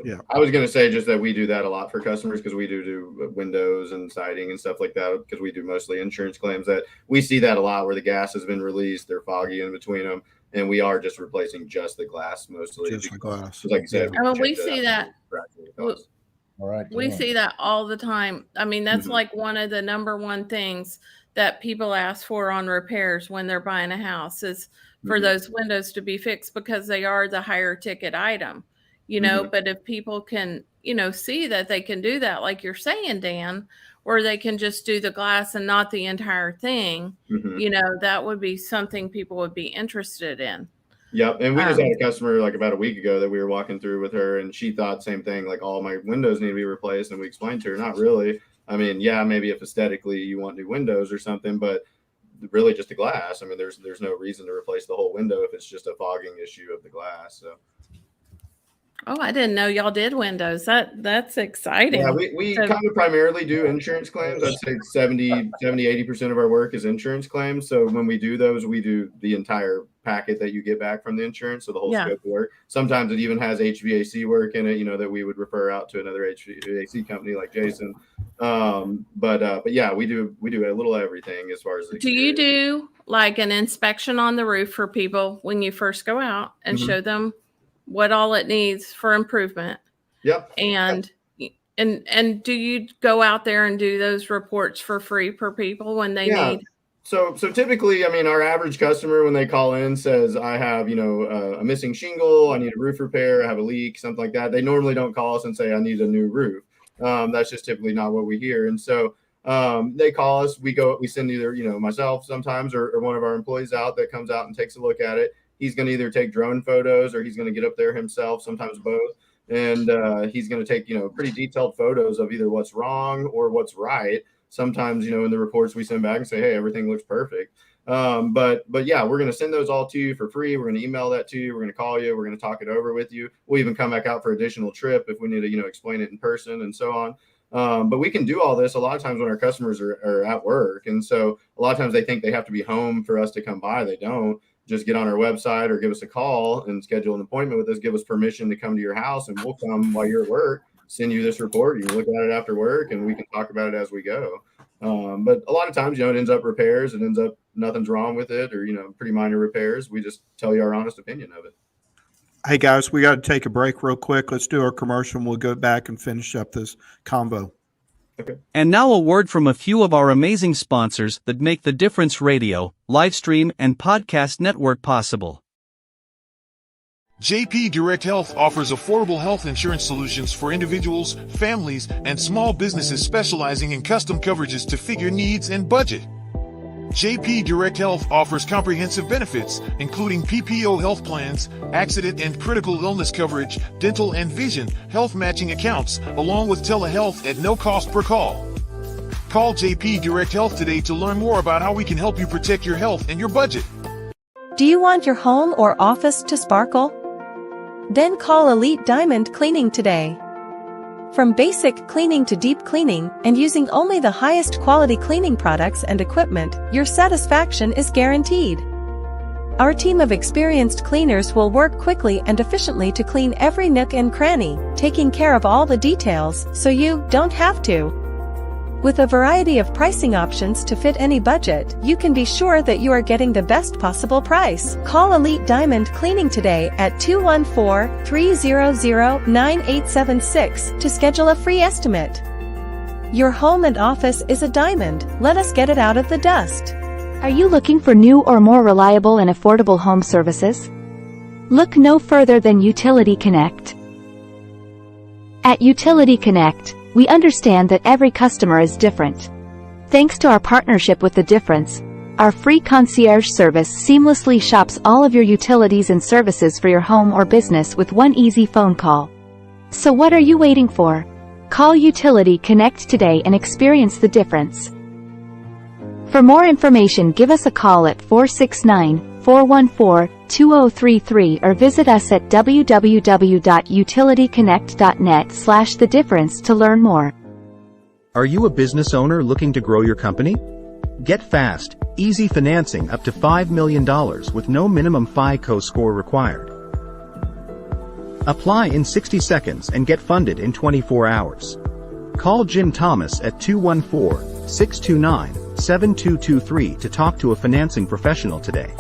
Yeah. I was going to say just that we do that a lot for customers, because we do windows and siding and stuff like that, because we do mostly insurance claims. That we see that a lot where the gas has been released, they're foggy in between them, and we are just replacing just the glass mostly.
Just the glass.
Like you said,
we see that.
All right.
We see that all the time. I mean, that's like one of the number one things that people ask for on repairs when they're buying a house is for those windows to be fixed, because they are the higher ticket item, but if people can, see that they can do that, like you're saying, Dan, or they can just do the glass and not the entire thing, that would be something people would be interested in.
Yep. And we just had a customer like about a week ago that we were walking through with her, and she thought same thing, like all my windows need to be replaced. And we explained to her, not really. I mean, yeah, maybe if aesthetically you want new windows or something, but really just the glass. I mean, there's no reason to replace the whole window if it's just a fogging issue of the glass. So.
Oh, I didn't know y'all did windows. That's exciting.
Yeah, we kind of primarily do insurance claims. I'd say 80% of our work is insurance claims. So when we do those, we do the entire packet that you get back from the insurance. So the whole scope of work. Sometimes it even has HVAC work in it, that we would refer out to another HVAC company like Jason. But yeah, we do a little everything as far as.
Do you do like an inspection on the roof for people when you first go out and show them what all it needs for improvement?
Yep.
And do you go out there and do those reports for free per people when they need?
So typically, I mean, our average customer, when they call in, says, I have, a missing shingle, I need a roof repair, I have a leak, something like that. They normally don't call us and say, I need a new roof. That's just typically not what we hear. And so they call us, we send either, myself sometimes or one of our employees out that comes out and takes a look at it. He's going to either take drone photos or he's going to get up there himself, sometimes both. And he's going to take, pretty detailed photos of either what's wrong or what's right. Sometimes, in the reports we send back and say, hey, everything looks perfect. But yeah, we're going to send those all to you for free. We're going to email that to you. We're going to call you. We're going to talk it over with you. We'll even come back out for additional trip if we need to, explain it in person and so on. But we can do all this a lot of times when our customers are at work. And so a lot of times they think they have to be home for us to come by. They don't. Just get on our website or give us a call and schedule an appointment with us. Give us permission to come to your house, and we'll come while you're at work, send you this report. You can look at it after work, and we can talk about it as we go. But a lot of times, it ends up repairs. It ends up nothing's wrong with it, or, pretty minor repairs. We just tell you our honest opinion of it.
Hey, guys, we got to take a break real quick. Let's do our commercial, and we'll go back and finish up this convo.
Okay.
And now a word from a few of our amazing sponsors that make the Difference Radio, live stream, and podcast network possible.
JP Direct Health offers affordable health insurance solutions for individuals, families, and small businesses specializing in custom coverages to fit your needs and budget. JP Direct Health offers comprehensive benefits, including PPO health plans, accident and critical illness coverage, dental and vision, health matching accounts, along with telehealth at no cost per call. Call JP Direct Health today to learn more about how we can help you protect your health and your budget.
Do you want your home or office to sparkle? Then call Elite Diamond Cleaning today. From basic cleaning to deep cleaning, and using only the highest quality cleaning products and equipment, your satisfaction is guaranteed. Our team of experienced cleaners will work quickly and efficiently to clean every nook and cranny, taking care of all the details so you don't have to. With a variety of pricing options to fit any budget, you can be sure that you are getting the best possible price. Call Elite Diamond Cleaning today at 214-300-9876 to schedule a free estimate. Your home and office is a diamond. Let us get it out of the dust.
Are you looking for new or more reliable and affordable home services? Look no further than Utility Connect. At Utility Connect, we understand that every customer is different. Thanks to our partnership with The Difference, our free concierge service seamlessly shops all of your utilities and services for your home or business with one easy phone call. So what are you waiting for? Call Utility Connect today and experience the difference. For more information, give us a call at 469-414-2033 or visit us at www.utilityconnect.net/thedifference to learn more.
Are you a business owner looking to grow your company? Get fast, easy financing up to $5 million with no minimum FICO score required. Apply in 60 seconds and get funded in 24 hours. Call Jim Thomas at 214-629-7223 to talk to a financing professional today.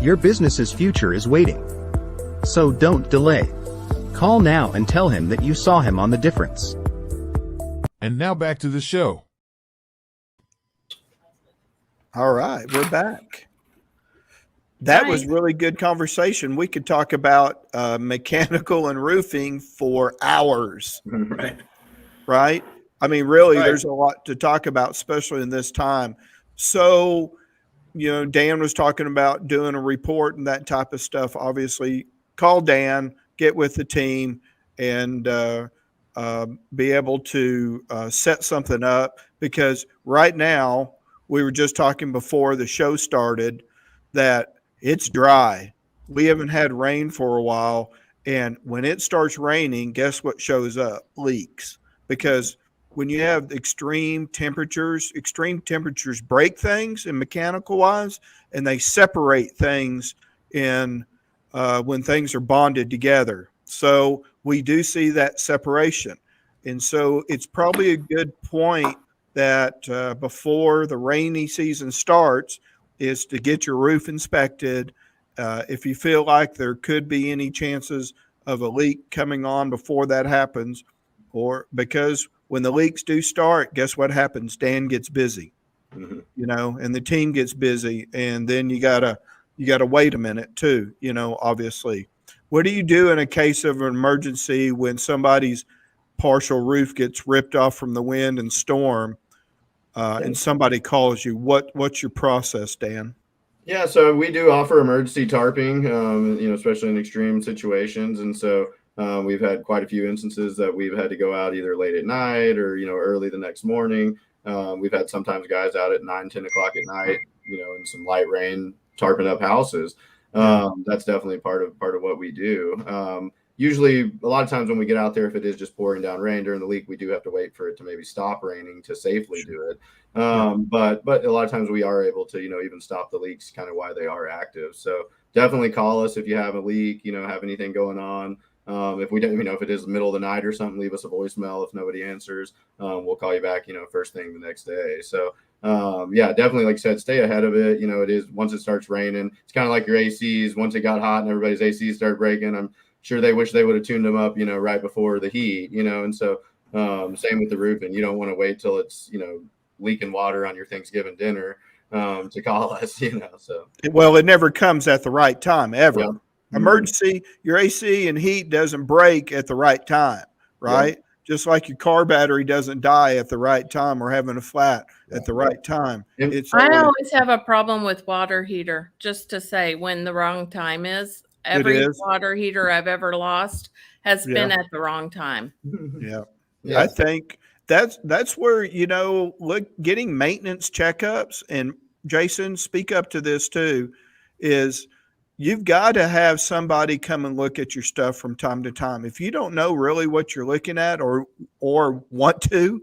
Your business's future is waiting. So don't delay. Call now and tell him that you saw him on The Difference.
And now back to the show.
All right, we're back. That was really good conversation. We could talk about mechanical and roofing for hours. Right? I mean, really, there's a lot to talk about, especially in this time. So, Dan was talking about doing a report and that type of stuff. Obviously, call Dan, get with the team, and be able to set something up. Because right now, we were just talking before the show started that it's dry. We haven't had rain for a while. And when it starts raining, guess what shows up? Leaks. Because when you have extreme temperatures break things in mechanical wise, and they separate things in when things are bonded together. So we do see that separation. And so it's probably a good point that before the rainy season starts is to get your roof inspected. If you feel like there could be any chances of a leak coming on before that happens, or because when the leaks do start, guess what happens? Dan gets busy. you know, and the team gets busy, and then you gotta wait a minute too, you know, obviously. What do you do in a case of an emergency when somebody's partial roof gets ripped off from the wind and storm, and somebody calls you? What's your process, Dan?
Yeah, so we do offer emergency tarping, especially in extreme situations. And so we've had quite a few instances that we've had to go out either late at night or, early the next morning. We've had sometimes guys out at 9, 10 o'clock at night, in some light rain, tarping up houses. That's definitely part of what we do. Usually, a lot of times when we get out there, if it is just pouring down rain during the leak, we do have to wait for it to maybe stop raining to safely do it. But a lot of times we are able to, even stop the leaks kind of while they are active. So definitely call us if you have a leak, have anything going on. If we don't, if it is the middle of the night or something, leave us a voicemail. If nobody answers, we'll call you back, first thing the next day. So definitely, like I said, stay ahead of it. It is, once it starts raining, it's kind of like your ACs. Once it got hot and everybody's ACs start breaking, I'm sure they wish they would have tuned them up, right before the heat, and so same with the roofing. You don't want to wait till it's, leaking water on your Thanksgiving dinner to call us, so.
Well, it never comes at the right time ever.
Yeah.
Emergency, your AC and heat doesn't break at the right time, right? Yeah. Just like your car battery doesn't die at the right time or having a flat at the right time.
I always have a problem with water heater, just to say when the wrong time is. Every water heater I've ever lost has been at the wrong time.
Yeah. I think that's where, look, getting maintenance checkups, and Jason, speak up to this too, is you've got to have somebody come and look at your stuff from time to time. If you don't know really what you're looking at or want to,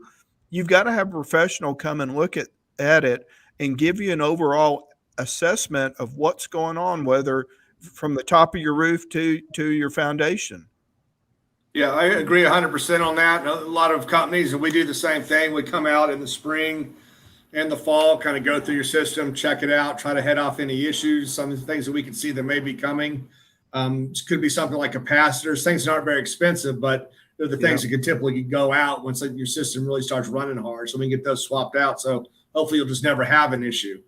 you've got to have a professional come and look at it and give you an overall assessment of what's going on, whether from the top of your roof to your foundation.
Yeah, I agree 100% on that. A lot of companies, and we do the same thing. We come out in the spring and the fall, kind of go through your system, check it out, try to head off any issues, some of the things that we can see that may be coming. Could be something like capacitors, things that aren't very expensive, but they're the things that can typically go out once your system really starts running hard. So we can get those swapped out. So hopefully you'll just never have an issue.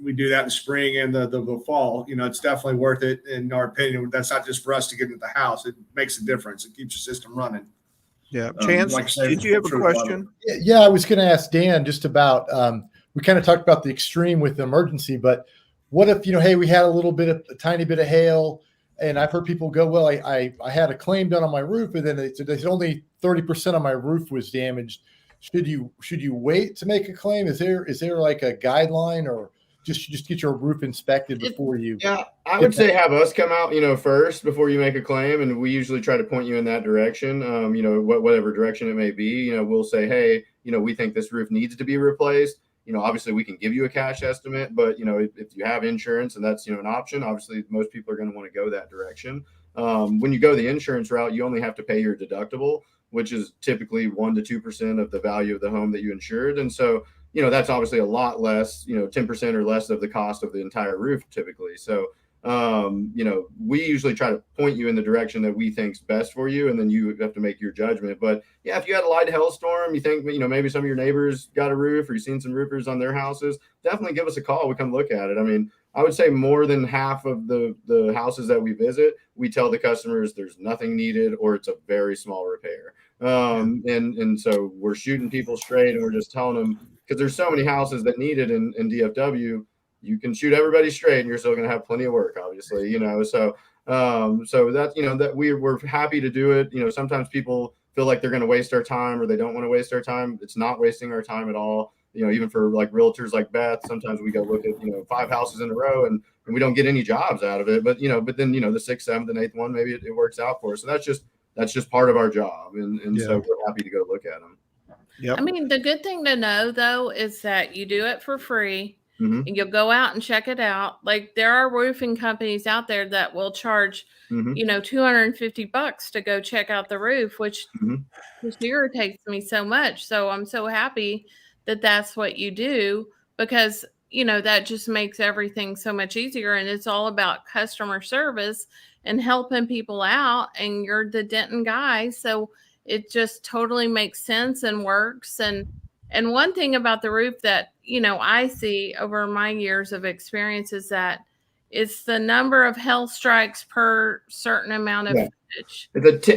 We do that in the spring and the fall. It's definitely worth it in our opinion. That's not just for us to get into the house. It makes a difference. It keeps your system running.
Yeah. Chance, did you have a question?
Yeah, I was going to ask Dan just about, we kind of talked about the extreme with the emergency, but what if, hey, we had a tiny bit of hail, and I've heard people go, well, I had a claim done on my roof, and then they said only 30% of my roof was damaged. Should you wait to make a claim? Is there like a guideline, or just get your roof inspected before you?
Yeah, I would say have us come out, first before you make a claim, and we usually try to point you in that direction. Whatever direction it may be. We'll say, hey, we think this roof needs to be replaced. Obviously we can give you a cash estimate, but if you have insurance and that's an option, obviously most people are going to want to go that direction. When you go the insurance route, you only have to pay your deductible, which is typically 1 to 2% of the value of the home that you insured, and so. That's obviously a lot less, 10% or less of the cost of the entire roof typically. So, we usually try to point you in the direction that we think's best for you, and then you have to make your judgment. But yeah, if you had a light hailstorm, you think, maybe some of your neighbors got a roof, or you've seen some roofers on their houses, definitely give us a call. We come look at it. I mean, I would say more than half of the houses that we visit, we tell the customers there's nothing needed, or it's a very small repair. And so we're shooting people straight, and we're just telling them, because there's so many houses that need it in DFW, you can shoot everybody straight and you're still going to have plenty of work, obviously, so that, that we're happy to do it. Sometimes people feel like they're going to waste our time, or they don't want to waste our time. It's not wasting our time at all. Even for like realtors like Beth, sometimes we go look at, 5 houses in a row and we don't get any jobs out of it. But, but then, the 6th, 7th, and 8th one, maybe it works out for us. So that's just part of our job. And so we're happy to go look at them.
Yep.
I mean, the good thing to know, though, is that you do it for free, and you'll go out and check it out. Like, there are roofing companies out there that will charge, $250 to go check out the roof, which irritates me so much. So I'm so happy that that's what you do, because, that just makes everything so much easier. And it's all about customer service and helping people out. And you're the Denton guy. So it just totally makes sense and works. And And one thing about the roof that, I see over my years of experience is that it's the number of hail strikes per certain amount of footage.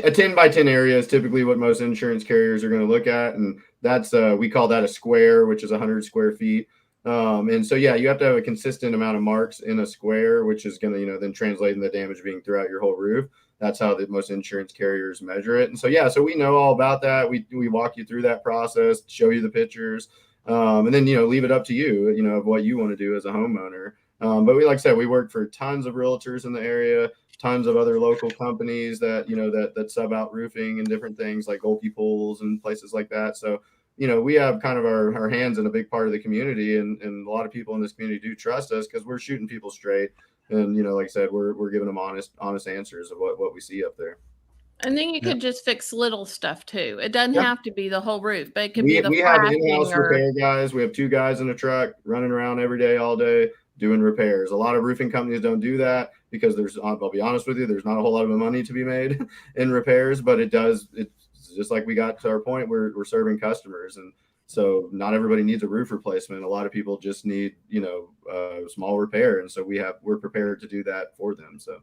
A 10 by 10 area is typically what most insurance carriers are going to look at. And that's, we call that a square, which is 100 square feet. And so, you have to have a consistent amount of marks in a square, which is going to, then translate in the damage being throughout your whole roof. That's how most insurance carriers measure it. And so, so we know all about that. We walk you through that process, show you the pictures, and then, leave it up to you, of what you want to do as a homeowner. But like I said, we work for tons of realtors in the area, tons of other local companies that, that sub out roofing and different things like Golke Pools and places like that. So, we have kind of our hands in a big part of the community, and a lot of people in this community do trust us because we're shooting people straight. And, like I said, we're giving them honest answers of what we see up there.
And then you could just fix little stuff too. It doesn't have to be the whole roof, but it could be the
we have in-house repair guys. We have 2 guys in a truck running around every day, all day, doing repairs. A lot of roofing companies don't do that because I'll be honest with you, there's not a whole lot of money to be made in repairs, but it's just like we got to our point, we're serving customers. And so not everybody needs a roof replacement. A lot of people just need, a small repair. And so we're prepared to do that for them. So.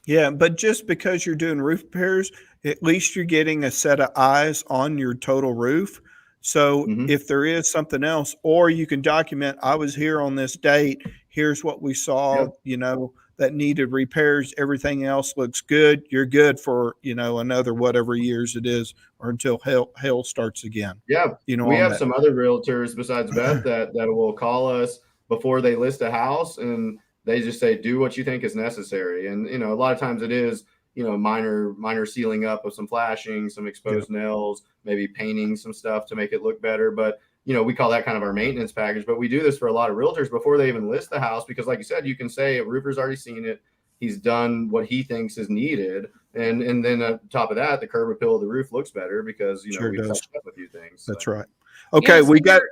Yeah, but just because you're doing roof repairs, at least you're getting a set of eyes on your total roof. So if there is something else, or you can document, I was here on this date, here's what we saw, that needed repairs. Everything else looks good. You're good for, another whatever years it is, or until hail starts again.
Yeah. We have some other realtors besides Beth that will call us before they list a house, and they just say, do what you think is necessary. And, a lot of times it is, minor sealing up of some flashing, some exposed nails, maybe painting some stuff to make it look better. But, we call that kind of our maintenance package. But we do this for a lot of realtors before they even list the house, because like you said, you can say a roofer's already seen it. He's done what he thinks is needed. And then on top of that, the curb appeal of the roof looks better because, we touched up a few things.
That's right. Okay. We got.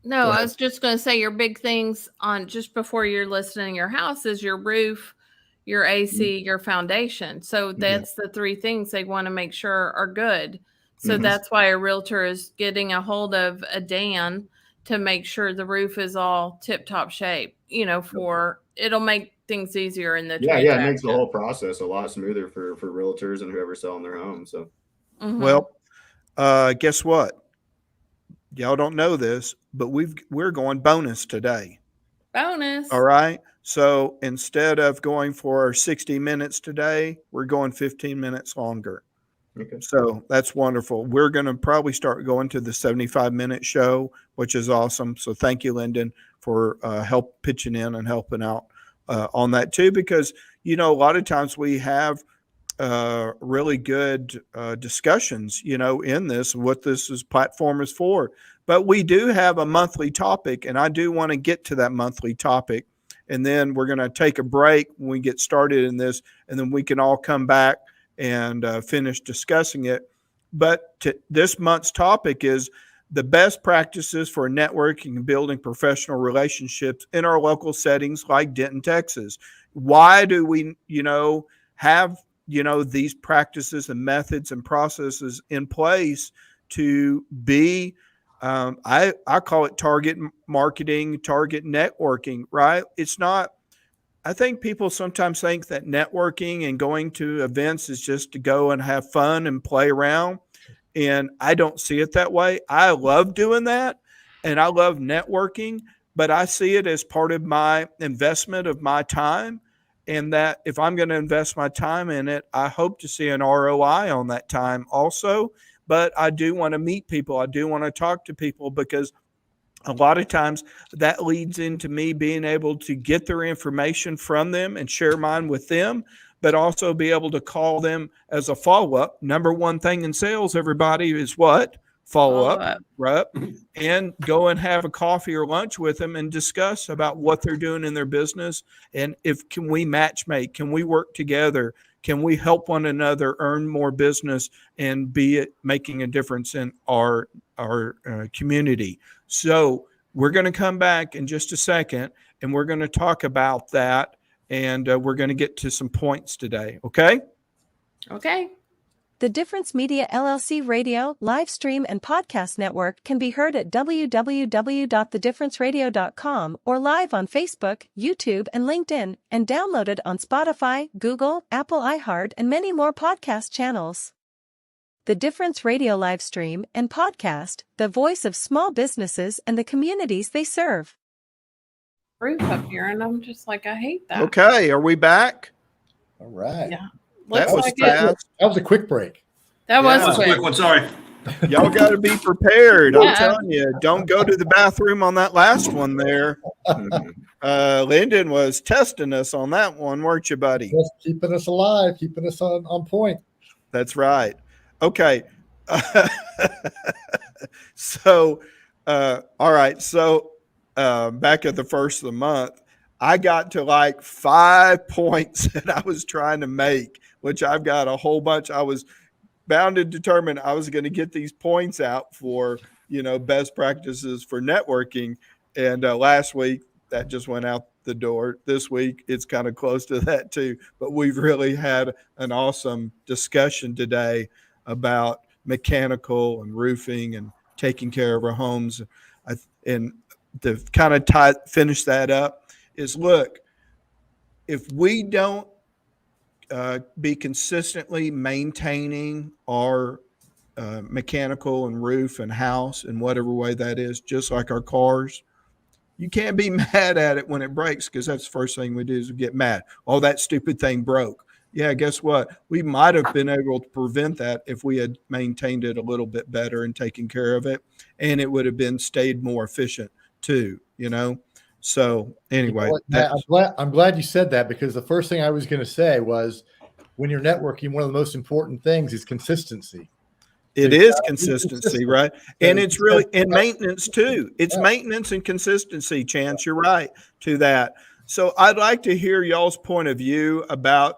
No, I was just going to say your big things on just before you're listing your house is your roof, your AC, your foundation. So that's the 3 things they want to make sure are good. So that's why a realtor is getting a hold of a Dan to make sure the roof is all tip top shape, it'll make things easier in the transaction.
It makes the whole process a lot smoother for realtors and whoever's selling their home. So,
well, guess what? Y'all don't know this, but we're going bonus today.
Bonus.
All right. So instead of going for 60 minutes today, we're going 15 minutes longer. Okay. So that's wonderful. We're going to probably start going to the 75-minute show, which is awesome. So thank you, Lyndon, for help pitching in and helping out on that too, because, a lot of times we have really good discussions, in this, what this platform is for. But we do have a monthly topic, and I do want to get to that monthly topic. And then we're going to take a break when we get started in this, and then we can all come back and finish discussing it. But this month's topic is the best practices for networking and building professional relationships in our local settings like Denton, Texas. Why do we, have these practices and methods and processes in place to be, I call it target marketing, target networking, right? It's not, I think people sometimes think that networking and going to events is just to go and have fun and play around. And I don't see it that way. I love doing that and I love networking, but I see it as part of my investment of my time. And that if I'm going to invest my time in it, I hope to see an ROI on that time also. But I do want to meet people. I do want to talk to people because a lot of times that leads into me being able to get their information from them and share mine with them, but also be able to call them as a follow-up. Number one thing in sales, everybody, is what? Follow-up, right? And go and have a coffee or lunch with them and discuss about what they're doing in their business. And can we match make? Can we work together? Can we help one another earn more business and be it making a difference in our community? So we're going to come back in just a second, and we're going to talk about that, and we're going to get to some points today. Okay?
Okay.
The Difference Media LLC radio, live stream, and podcast network can be heard at www.thedifferenceradio.com or live on Facebook, YouTube, and LinkedIn, and downloaded on Spotify, Google, Apple iHeart, and many more podcast channels. The Difference Radio live stream and podcast, the voice of small businesses and the communities they serve.
Roof up here, and I'm just like, I hate that.
Okay, are we back?
All right.
Yeah.
That
Looks
was
like
fast.
That was a quick break.
That
That was
was
a quick
quick.
one. Sorry.
Y'all got to be prepared. I'm
Yeah.
telling you, don't go to the bathroom on that last one there. Lyndon was testing us on that one, weren't you, buddy?
Just keeping us alive, keeping us on point.
That's right. Okay. So, all right. So, back at the first of the month, I got to like 5 points that I was trying to make, which I've got a whole bunch. I was bound and determined I was going to get these points out for, best practices for networking. And last week that just went out the door. This week it's kind of close to that too. But we've really had an awesome discussion today about mechanical and roofing and taking care of our homes. And to kind of finish that up is, look, if we don't be consistently maintaining our mechanical and roof and house in whatever way that is, just like our cars, you can't be mad at it when it breaks, because that's the first thing we do is we get mad. Oh, that stupid thing broke. Yeah, guess what? We might have been able to prevent that if we had maintained it a little bit better and taken care of it, and it would have stayed more efficient too, So anyway,
I'm glad you said that, because the first thing I was going to say was, when you're networking, one of the most important things is consistency.
It is consistency, right? And it's really in maintenance too. It's maintenance and consistency, Chance. You're right to that. So I'd like to hear y'all's point of view about,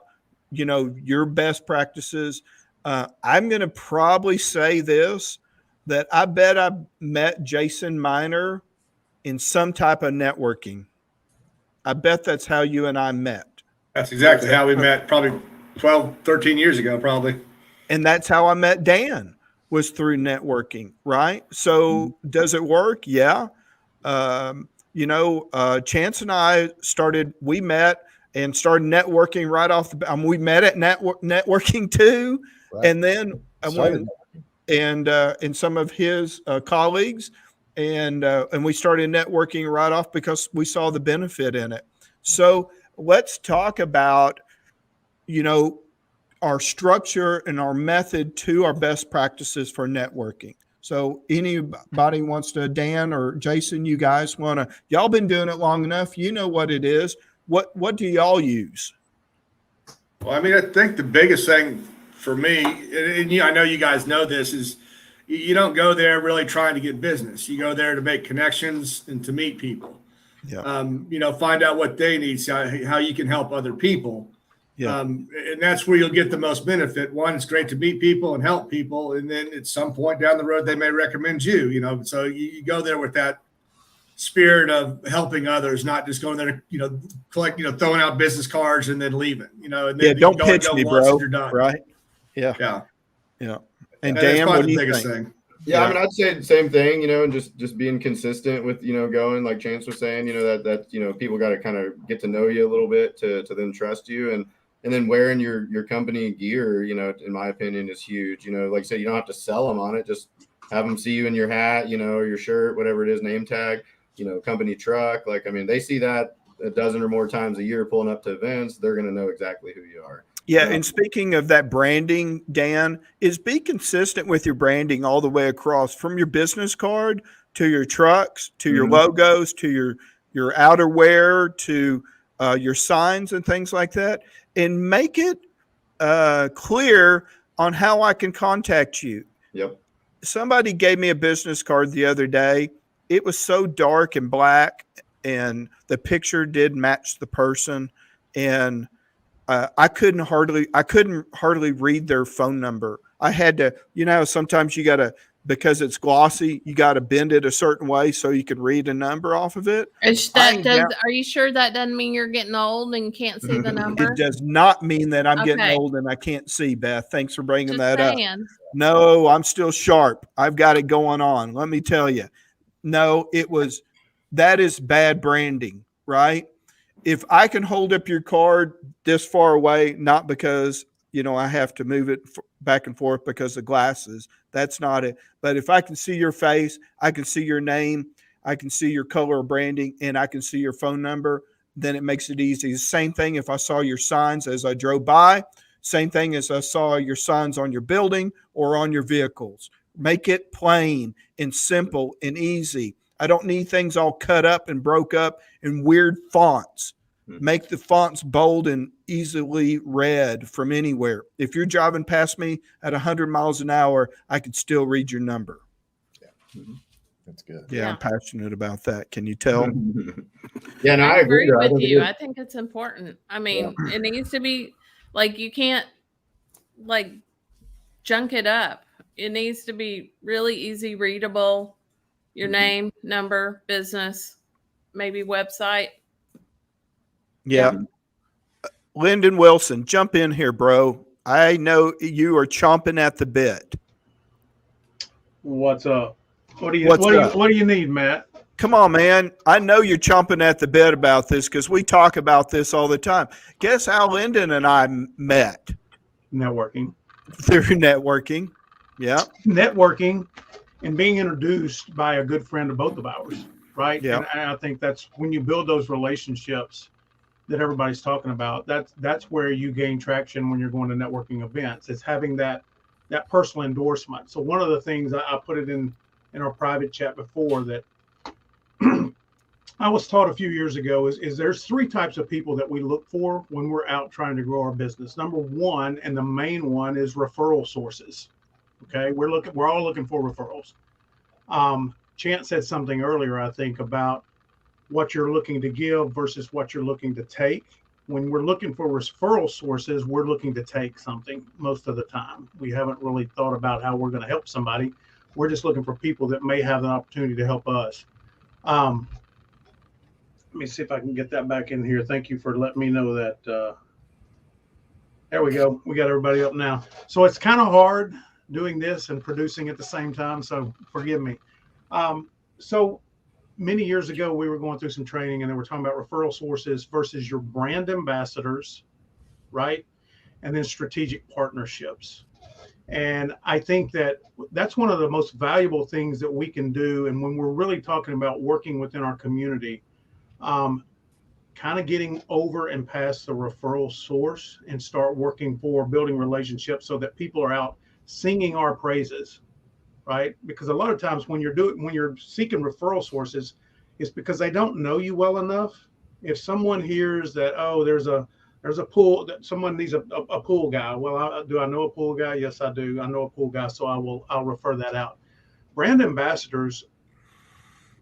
your best practices. I'm going to probably say this, that I bet I met Jason Miner in some type of networking. I bet that's how you and I met.
That's exactly how we met, probably 12, 13 years ago, probably.
And that's how I met Dan, was through networking, right? So does it work? Yeah. Chance and I we met and started networking right off the bat. We met at networking too. Right. And then I went and some of his colleagues, and we started networking right off because we saw the benefit in it. So let's talk about, our structure and our method to our best practices for networking. So anybody wants to, Dan or Jason, you guys y'all been doing it long enough. You know what it is. What do y'all use?
Well, I think the biggest thing for me, and I know you guys know this, is you don't go there really trying to get business. You go there to make connections and to meet people. Yeah. Find out what they need, how you can help other people. Yeah. And that's where you'll get the most benefit. One, it's great to meet people and help people. And then at some point down the road, they may recommend you, so you go there with that spirit of helping others, not just going there to, collect, throwing out business cards and then leaving, and then
don't pitch me, bro. Right. Yeah.
Yeah.
Yeah. And Dan, what do you think?
Thing. Yeah, I'd say the same thing, and just being consistent with, going, like Chance was saying, that people got to kind of get to know you a little bit to then trust you. And then wearing your company gear, in my opinion, is huge. Like I said, you don't have to sell them on it. Just have them see you in your hat, or your shirt, whatever it is, name tag, company truck. They see that a dozen or more times a year pulling up to events. They're going to know exactly who you are.
Yeah. And speaking of that branding, Dan, is be consistent with your branding all the way across, from your business card to your trucks, to your logos, to your outerwear, to your signs and things like that. And make it clear on how I can contact you.
Yep.
Somebody gave me a business card the other day. It was so dark and black, and the picture did match the person. And I couldn't hardly read their phone number. I had to, sometimes you got to because it's glossy, you got to bend it a certain way so you can read a number off of it.
Are you sure that doesn't mean you're getting old and can't see the number?
It does not mean that I'm getting
Okay.
old and I can't see, Beth. Thanks for bringing
Just
that up.
saying.
No, I'm still sharp. I've got it going on. Let me tell you. No, that is bad branding, right? If I can hold up your card this far away, not because, I have to move it back and forth because of glasses, that's not it. But if I can see your face, I can see your name, I can see your color of branding, and I can see your phone number, then it makes it easy. Same thing if I saw your signs as I drove by, same thing as I saw your signs on your building or on your vehicles. Make it plain and simple and easy. I don't need things all cut up and broke up in weird fonts. Make the fonts bold and easily read from anywhere. If you're driving past me at 100 miles an hour, I could still read your number.
Yeah. That's good.
Yeah, I'm passionate about that. Can you tell?
Yeah, no, I agree
with you. I think it's important. I mean, It needs to be like, you can't like junk it up. It needs to be really easy readable. Your name, number, business, maybe website.
Yeah. Lyndon Wilson, jump in here, bro. I know you are chomping at the bit.
What's up? What do you need, Matt?
Come on, man. I know you're chomping at the bit about this because we talk about this all the time. Guess how Lyndon and I met?
Networking.
Through networking. Yeah.
Networking and being introduced by a good friend of both of ours, right?
Yeah.
And I think that's when you build those relationships that everybody's talking about. That's where you gain traction when you're going to networking events. It's having that personal endorsement. So one of the things I put it in our private chat before that I was taught a few years ago is there's 3 types of people that we look for when we're out trying to grow our business. Number 1, and the main one, is referral sources. Okay, we're all looking for referrals. Chance said something earlier, I think, about what you're looking to give versus what you're looking to take. When we're looking for referral sources, we're looking to take something most of the time. We haven't really thought about how we're going to help somebody. We're just looking for people that may have an opportunity to help us. Let me see if I can get that back in here. Thank you for letting me know that. There we go. We got everybody up now. So it's kind of hard doing this and producing at the same time, so forgive me. So many years ago, we were going through some training and they were talking about referral sources versus your brand ambassadors, right? And then strategic partnerships. And I think that's one of the most valuable things that we can do. And when we're really talking about working within our community, kind of getting over and past the referral source and start working for building relationships so that people are out singing our praises, right? Because a lot of times when you're seeking referral sources, it's because they don't know you well enough. If someone hears that, oh, there's a pool, that someone needs a pool guy. Well, do I know a pool guy? Yes, I do. I know a pool guy, so I'll refer that out. Brand ambassadors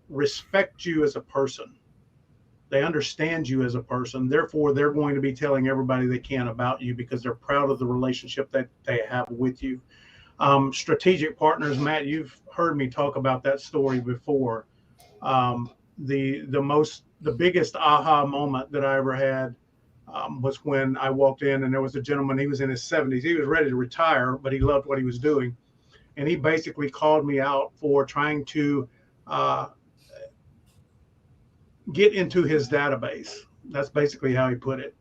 respect you as a person. They understand you as a person. Therefore, they're going to be telling everybody they can about you because they're proud of the relationship that they have with you. Strategic partners, Matt, you've heard me talk about that story before. The biggest aha moment that I ever had was when I walked in and there was a gentleman. He was in his 70s. He was ready to retire, but he loved what he was doing. And he basically called me out for trying to get into his database. That's basically how he put it.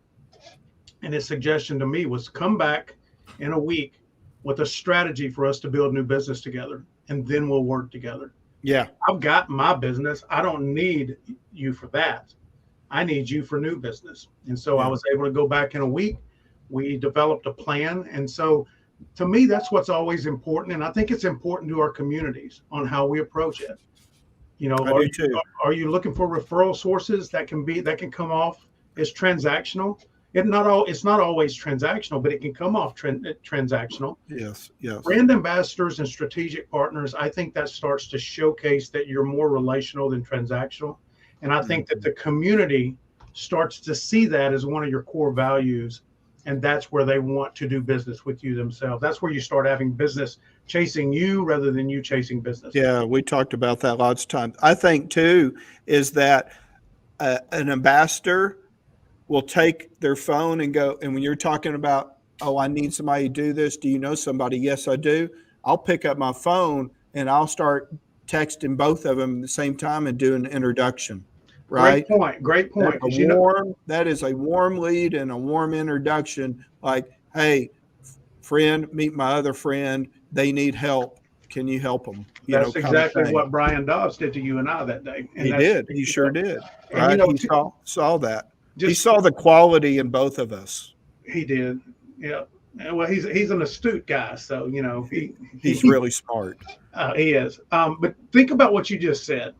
And his suggestion to me was come back in a week with a strategy for us to build new business together, and then we'll work together.
Yeah.
I've got my business. I don't need you for that. I need you for new business. And so I was able to go back in a week. We developed a plan. And so to me, that's what's always important. And I think it's important to our communities on how we approach it. You know, are you looking for referral sources that can come off as transactional? It's not always transactional, but it can come off transactional.
Yes, yes.
Brand ambassadors and strategic partners, I think that starts to showcase that you're more relational than transactional. And I think that the community starts to see that as one of your core values and that's where they want to do business with you themselves. That's where you start having business chasing you rather than you chasing business.
Yeah, we talked about that lots of times. I think too is that an ambassador will take their phone and go, and when you're talking about, oh, I need somebody to do this. Do you know somebody? Yes, I do. I'll pick up my phone and I'll start texting both of them at the same time and do an introduction. Right.
Great point.
That is a warm lead and a warm introduction. Like, hey, friend, meet my other friend. They need help. Can you help them?
That's exactly what Brian Dobbs did to you and I that day. And
he did. He sure did.
And
right. He saw that. He saw the quality in both of us.
He did. Yeah. Well, he's an astute guy. So,
he's really smart.
He is. But think about what you just said.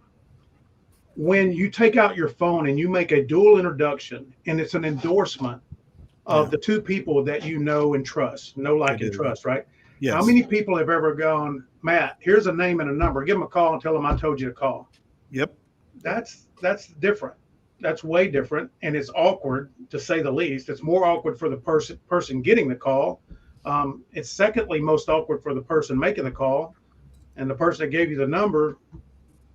When you take out your phone and you make a dual introduction and it's an endorsement of the two people that you know and trust, and trust, right?
Yes.
How many people have ever gone, Matt, here's a name and a number, give them a call and tell them I told you to call?
Yep.
That's different. That's way different. And it's awkward, to say the least. It's more awkward for the person getting the call. It's secondly most awkward for the person making the call. And the person that gave you the number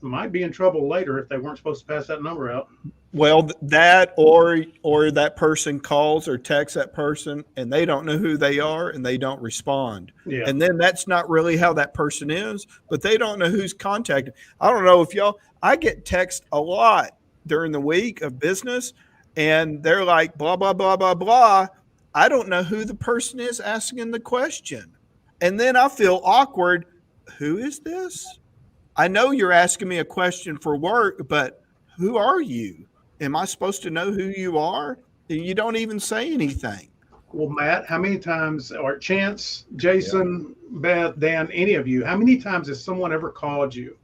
might be in trouble later if they weren't supposed to pass that number out.
Well, that or that person calls or texts that person and they don't know who they are and they don't respond.
Yeah.
And then that's not really how that person is, but they don't know who's contacted. I don't know if I get text a lot during the week of business and they're like, blah, blah, blah, blah, blah. I don't know who the person is asking the question. And then I feel awkward. Who is this? I know you're asking me a question for work, but who are you? Am I supposed to know who you are? You don't even say anything.
Well, Matt, how many times, or Chance, Jason, Beth, Dan, any of you, how many times has someone ever called you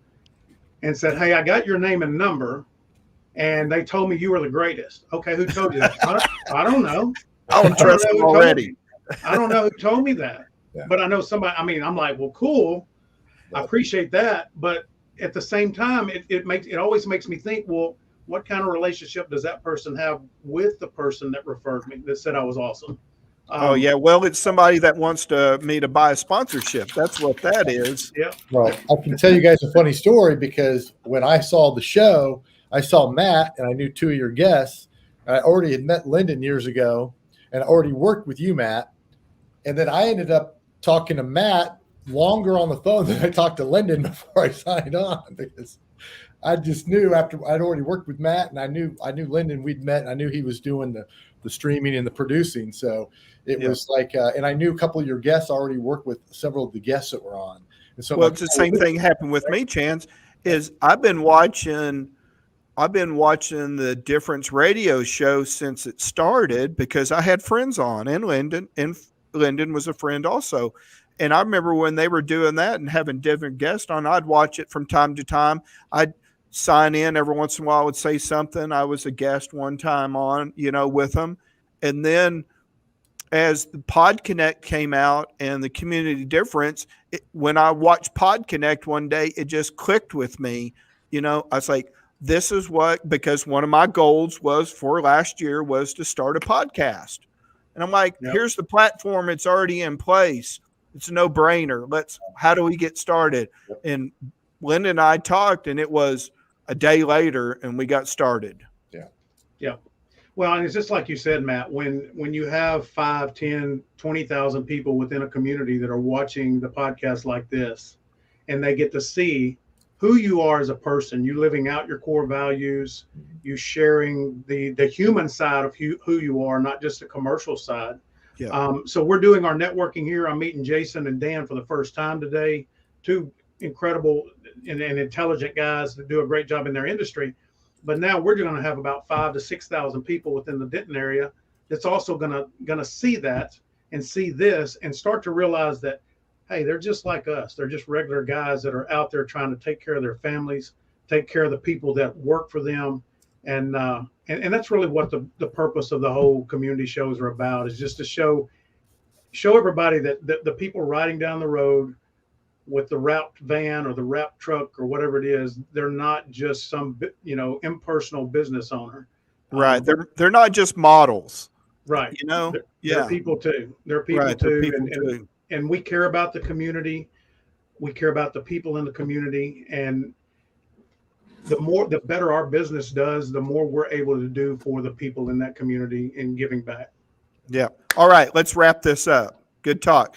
and said, hey, I got your name and number, and they told me you were the greatest? Okay, who told you that? I don't know.
I don't trust them already.
I don't know who told me that.
Yeah.
But I know somebody, I'm like, well, cool. I appreciate that. But at the same time, it always makes me think, well, what kind of relationship does that person have with the person that referred me, that said I was awesome?
Oh, yeah. Well, it's somebody that wants me to buy a sponsorship. That's what that is.
Yeah.
Well, I can tell you guys a funny story because when I saw the show, I saw Matt and I knew two of your guests. I already had met Lyndon years ago and I already worked with you, Matt. And then I ended up talking to Matt longer on the phone than I talked to Lyndon before I signed on, because I just knew after I'd already worked with Matt and I knew Lyndon, we'd met, and I knew he was doing the streaming and the producing. So it was like, and I knew a couple of your guests already worked with several of the guests that were on. And so
it's the same thing happened with me, Chance, is I've been watching the Difference radio show since it started because I had friends on, and Lyndon was a friend also. And I remember when they were doing that and having different guests on, I'd watch it from time to time. I'd sign in every once in a while. I would say something. I was a guest one time on, with them. And then as the Pod Connect came out and the Community Difference, when I watched Pod Connect one day, it just clicked with me. I was like, this is because one of my goals for last year was to start a podcast. And I'm like, Here's the platform. It's already in place. It's a no-brainer. How do we get started? And Linda and I talked, and it was a day later, and we got started.
Yeah. Well, and it's just like you said, Matt, when you have 5, 10, 20,000 people within a community that are watching the podcast like this, and they get to see who you are as a person, you living out your core values, you sharing the human side of who you are, not just the commercial side.
Yeah.
So we're doing our networking here. I'm meeting Jason and Dan for the first time today. Two incredible and intelligent guys that do a great job in their industry. But now we're going to have about 5,000 to 6,000 people within the Denton area that's also going to see that and see this and start to realize that, hey, they're just like us. They're just regular guys that are out there trying to take care of their families, take care of the people that work for them. And that's really what the purpose of the whole community shows are about, is just to show everybody that the people riding down the road with the wrapped van or the wrapped truck or whatever it is, they're not just some impersonal business owner.
Right. They're not just models.
Right.
You know,
They're people too. They're people
right. They're
too.
people
and,
too.
and we care about the community. We care about the people in the community. And the better our business does, the more we're able to do for the people in that community and giving back.
Yeah. All right. Let's wrap this up. Good talk.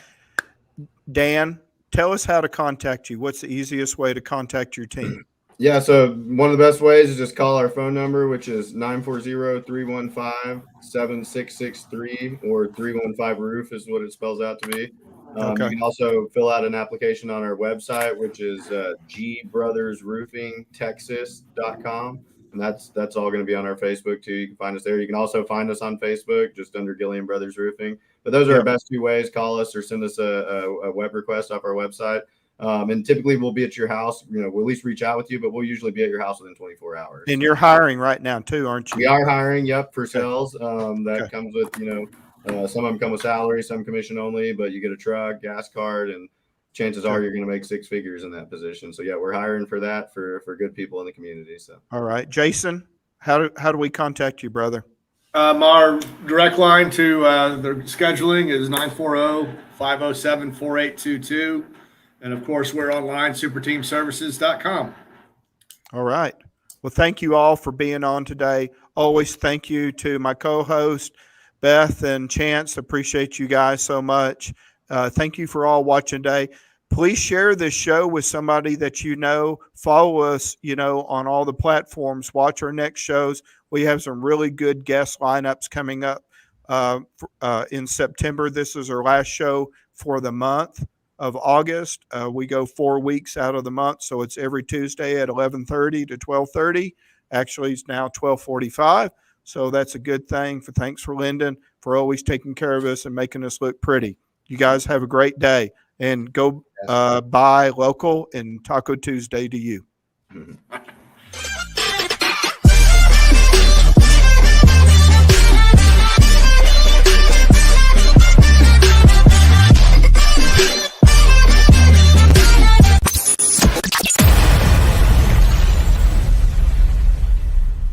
Dan, tell us how to contact you. What's the easiest way to contact your team?
Yeah, so one of the best ways is just call our phone number, which is 940-315-7663, or 315-ROOF is what it spells out to be.
Okay.
You can also fill out an application on our website, which is gbrothersroofingtexas.com. And that's all going to be on our Facebook too. You can find us there. You can also find us on Facebook, just under Gilliam Brothers Roofing. But those are our best two ways. Call us or send us a web request off our website. And typically we'll be at your house. We'll at least reach out with you, but we'll usually be at your house within 24 hours.
And you're hiring right now too, aren't you?
We are hiring. Yep, for sales. That comes with, some of them come with salary, some commission only, but you get a truck, gas card, and chances are you're going to make six figures in that position. So yeah, we're hiring for that for good people in the community. So
all right, Jason, how do we contact you, brother?
Our direct line to the scheduling is 940-507-4822. And of course, we're online, superteamservices.com.
All right. Well, thank you all for being on today. Always thank you to my co-host, Beth and Chance. Appreciate you guys so much. Thank you for all watching today. Please share this show with somebody that you know. Follow us, on all the platforms. Watch our next shows. We have some really good guest lineups coming up in September. This is our last show for the month of August. We go 4 weeks out of the month, so it's every Tuesday at 11:30 to 12:30. Actually, it's now 12:45, so that's a good thing. Thanks for Lyndon for always taking care of us and making us look pretty. You guys have a great day, and go buy local, and Taco Tuesday to you.